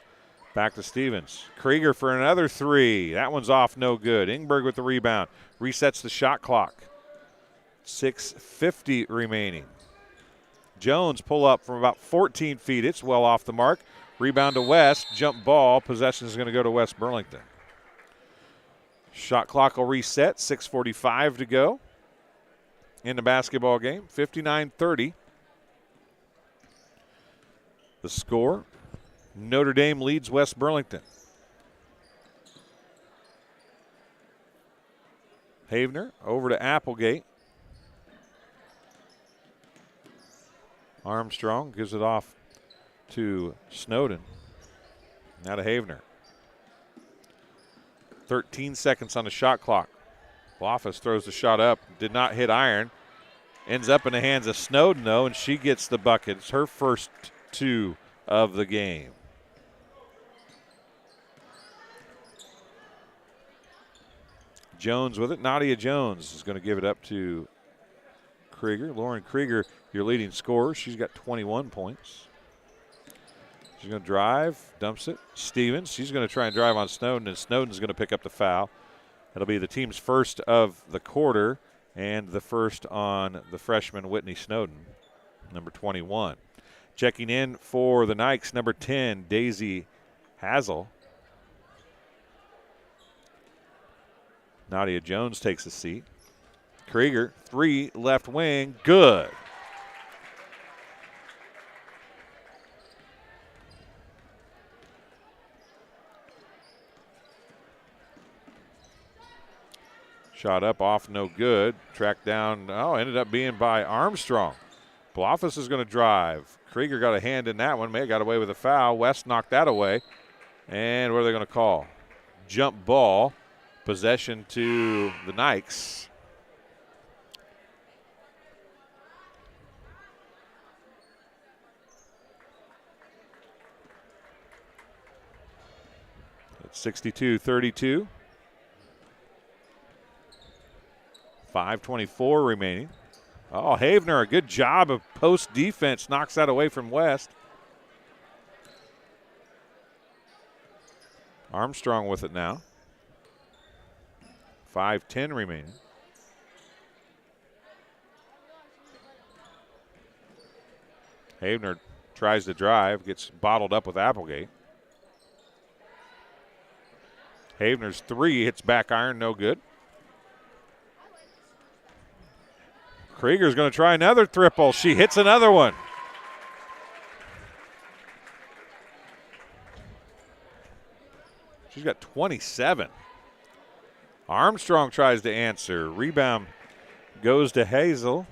Back to Stevens. Krieger for another 3. That one's off, no good. Ingberg with the rebound. Resets the shot clock. 6:50 remaining. Jones pull up from about 14 feet. It's well off the mark. Rebound to West. Jump ball. Possession is going to go to West Burlington. Shot clock will reset. 6:45 to go in the basketball game. 59-30. The score, Notre Dame leads West Burlington. Havener over to Applegate. Armstrong gives it off to Snowden. Now to Havener. 13 seconds on the shot clock. Bloffice throws the shot up. Did not hit iron. Ends up in the hands of Snowden, though, and she gets the bucket. It's her first 2 of the game. Jones with it. Nadia Jones is going to give it up to Krieger. Lauren Krieger, your leading scorer. She's got 21 points. She's going to drive, dumps it. Stevens, she's going to try and drive on Snowden, and Snowden's going to pick up the foul. It'll be the team's first of the quarter and the first on the freshman Whitney Snowden, number 21. Checking in for the Nikes, number 10, Daisy Hazel. Nadia Jones takes a seat. Krieger, 3, left wing, good. Shot up, off, no good. Tracked down, ended up being by Armstrong. Bloffice is going to drive. Krieger got a hand in that one. May have got away with a foul. West knocked that away. And what are they going to call? Jump ball. Possession to the Nikes. It's 62-32. 5:24 remaining. Oh, Havener, a good job of post defense. Knocks that away from West. Armstrong with it now. 5:10 remaining. Havener tries to drive, gets bottled up with Applegate. Havener's 3 hits back iron, no good. Krieger's going to try another triple. She hits another one. She's got 27. Armstrong tries to answer. Rebound goes to Hazel,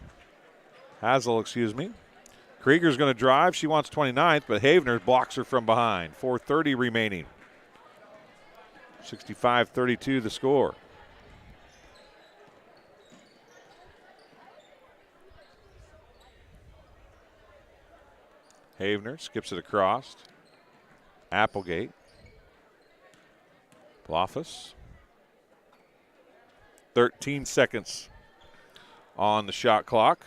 excuse me. Krieger's going to drive. She wants 29th, but Havener blocks her from behind. 4:30 remaining. 65-32 the score. Havener skips it across. Applegate. Bloffice. 13 seconds on the shot clock.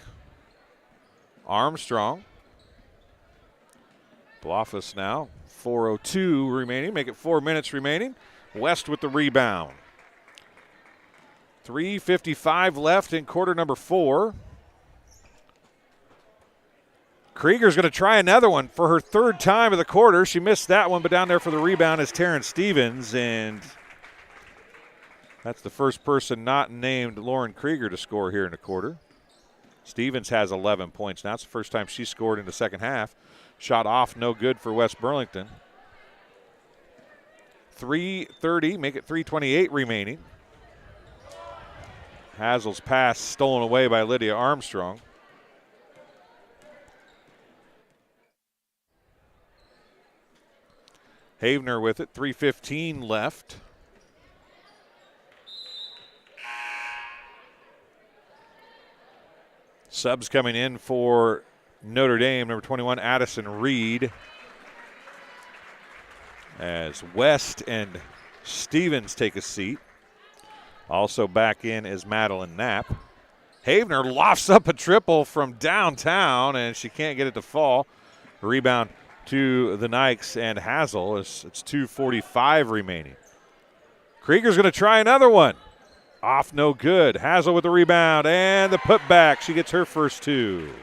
Armstrong. Bloffice now. 4:02 remaining. Make it 4 minutes remaining. West with the rebound. 3:55 left in quarter number 4. Krieger's going to try another one for her 3rd time of the quarter. She missed that one, but down there for the rebound is Terrence Stevens, and that's the first person not named Lauren Krieger to score here in the quarter. Stevens has 11 points now. It's the first time she scored in the second half. Shot off, no good for West Burlington. 3:30, make it 3:28 remaining. Hazel's pass stolen away by Lydia Armstrong. Havener with it, 3:15 left. Subs coming in for Notre Dame, number 21, Addison Reed. As West and Stevens take a seat. Also back in is Madeline Knapp. Havener lofts up a triple from downtown, and she can't get it to fall. Rebound to the Nikes and Hazel. It's 2:45 remaining. Krieger's going to try another one. Off no good. Hazel with the rebound and the putback. She gets her first two.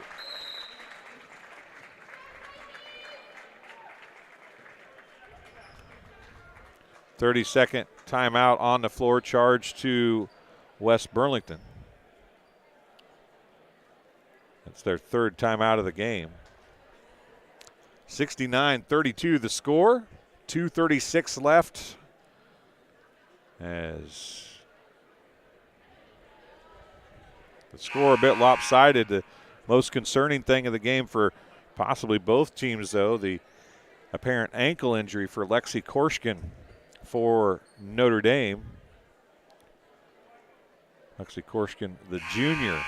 "30-second timeout on the floor, charge to West Burlington. That's their third timeout of the game. 69-32 the score. 2:36 left. As the score a bit lopsided. The most concerning thing of the game for possibly both teams, though, the apparent ankle injury for Lexi Korshkin for Notre Dame. Lexi Korshkin, the junior,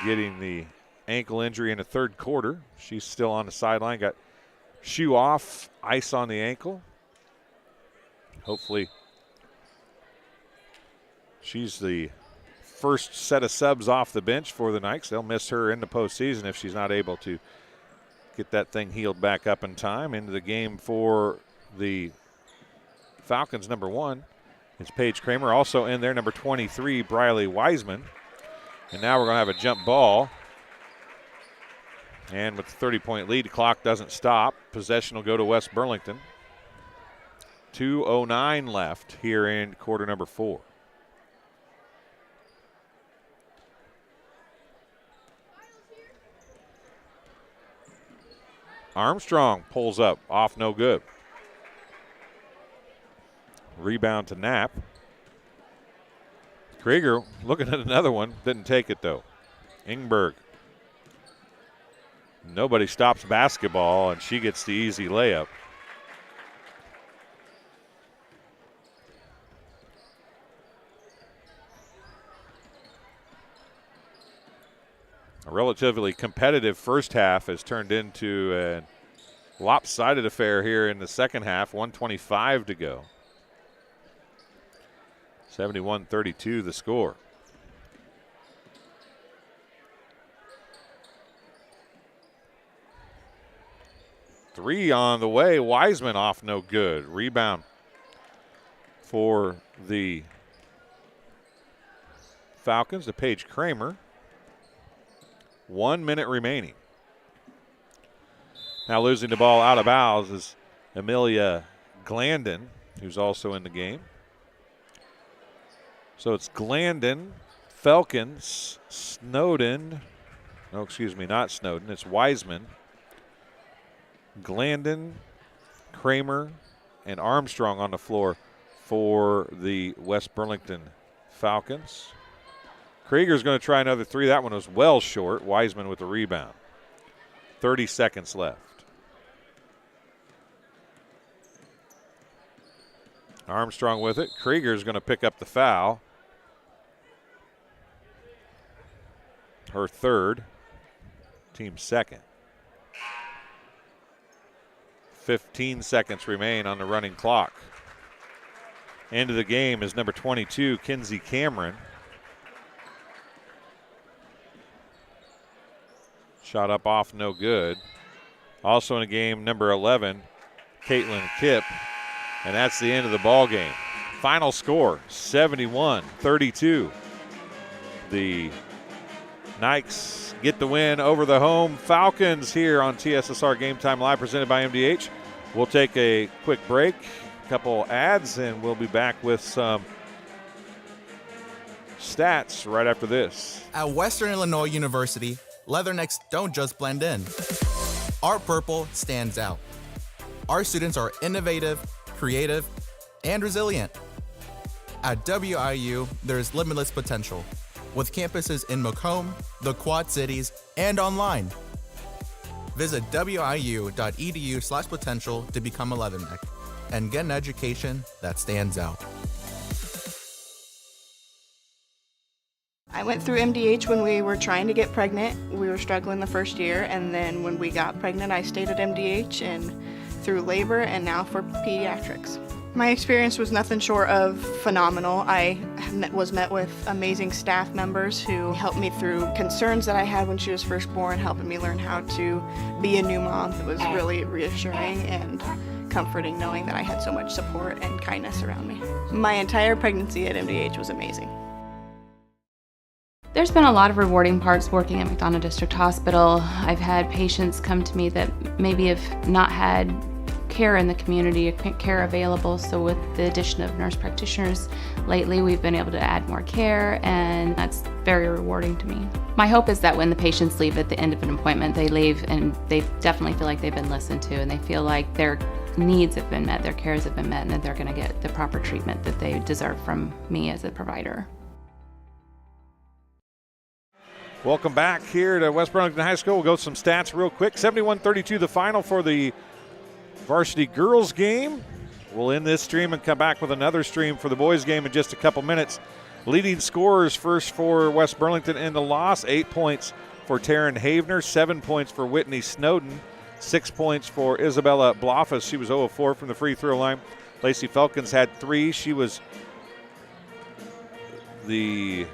getting the ankle injury in the third quarter. She's still on the sideline, got shoe off, ice on the ankle. Hopefully she's the first set of subs off the bench for the Knights. They'll miss her in the postseason if she's not able to get that thing healed back up in time. Into the game for the Falcons, number 1 is Paige Kramer. Also in there, number 23, Briley Wiseman. And now we're going to have a jump ball. And with the 30-point lead, the clock doesn't stop. Possession will go to West Burlington. 2:09 left here in quarter number 4. Armstrong pulls up, off no good. Rebound to Knapp. Krieger looking at another one, didn't take it though. Ingberg. Nobody stops basketball, and she gets the easy layup. A relatively competitive first half has turned into a lopsided affair here in the second half. 1:25 to go. 71-32 the score. Three on the way. Wiseman off no good. Rebound for the Falcons to Paige Kramer. 1 minute remaining. Now losing the ball out of bounds is Amelia Glandon, who's also in the game. So it's Glandon, Falcons, Snowden. No, excuse me, not Snowden. It's Wiseman, Glandon, Kramer, and Armstrong on the floor for the West Burlington Falcons. Krieger's going to try another three. That one was well short. Wiseman with the rebound. 30 seconds left. Armstrong with it. Krieger's going to pick up the foul. Her third. Team second. 15 seconds remain on the running clock. End of the game is number 22, Kinsey Cameron. Shot up off, no good. Also in the game, number 11, Caitlin Kipp. And that's the end of the ball game. Final score, 71-32. The Knights get the win over the home Falcons here on TSSR Game Time Live, presented by MDH. We'll take a quick break, a couple ads, and we'll be back with some stats right after this. At Western Illinois University, Leathernecks don't just blend in. Our purple stands out. Our students are innovative, creative, and resilient. At WIU, there's limitless potential, with campuses in Macomb, the Quad Cities, and online. Visit wiu.edu/potential to become a Leatherneck and get an education that stands out. I went through MDH when we were trying to get pregnant. We were struggling the first year, and then when we got pregnant, I stayed at MDH and through labor and now for pediatrics. My experience was nothing short of phenomenal. I was met with amazing staff members who helped me through concerns that I had when she was first born, helping me learn how to be a new mom. It was really reassuring and comforting knowing that I had so much support and kindness around me. My entire pregnancy at MDH was amazing. There's been a lot of rewarding parts working at McDonough District Hospital. I've had patients come to me that maybe have not had care in the community, care available, so with the addition of nurse practitioners lately, we've been able to add more care, and that's very rewarding to me. My hope is that when the patients leave at the end of an appointment, they leave and they definitely feel like they've been listened to, and they feel like their needs have been met, their cares have been met, and that they're going to get the proper treatment that they deserve from me as a provider. Welcome back here to West Burlington High School. We'll go some stats real quick. 71-32 the final for the varsity girls game. We'll end this stream and come back with another stream for the boys game in just a couple minutes. Leading scorers first for West Burlington in the loss, 8 points for Taryn Havener, 7 points for Whitney Snowden, 6 points for Isabella Bloffus. She was 0 of 4 from the free throw line. Lacey Falcons had 3. She was the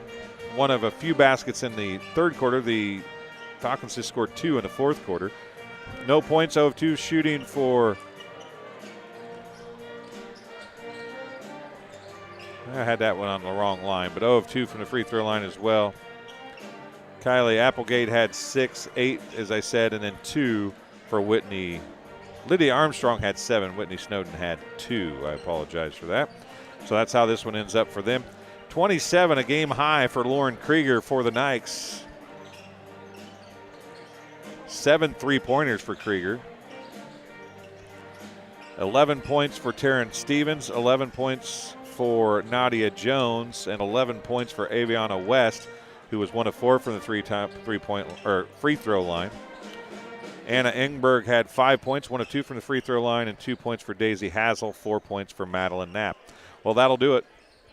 one of a few baskets in the third quarter. The Falcons just scored 2 in the fourth quarter. No points, 0 of 2 shooting for, I had that one on the wrong line, but 0 of 2 from the free throw line as well. Kylie Applegate had 6, 8, as I said, and then 2 for Whitney. Lydia Armstrong had 7. Whitney Snowden had 2. I apologize for that. So that's how this one ends up for them. 27, a game high for Lauren Krieger for the Nikes. 7 3-pointers for Krieger. 11 points for Taryn Stevens, 11 points for Nadia Jones, and 11 points for Aviana West, who was 1 of 4 from the free throw line. Anna Engberg had 5 points, 1 of 2 from the free throw line, and 2 points for Daisy Hazel, 4 points for Madeline Knapp. Well, that'll do it.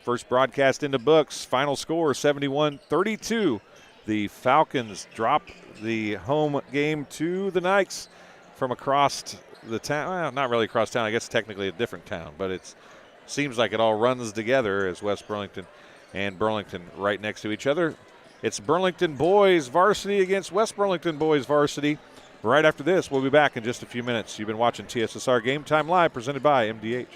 First broadcast in the books. Final score 71-32. The Falcons drop the home game to the Nikes from across the town. Well, not really across town. I guess technically a different town, but it seems like it all runs together as West Burlington and Burlington right next to each other. It's Burlington boys varsity against West Burlington boys varsity. Right after this, we'll be back in just a few minutes. You've been watching TSSR Game Time Live, presented by MDH.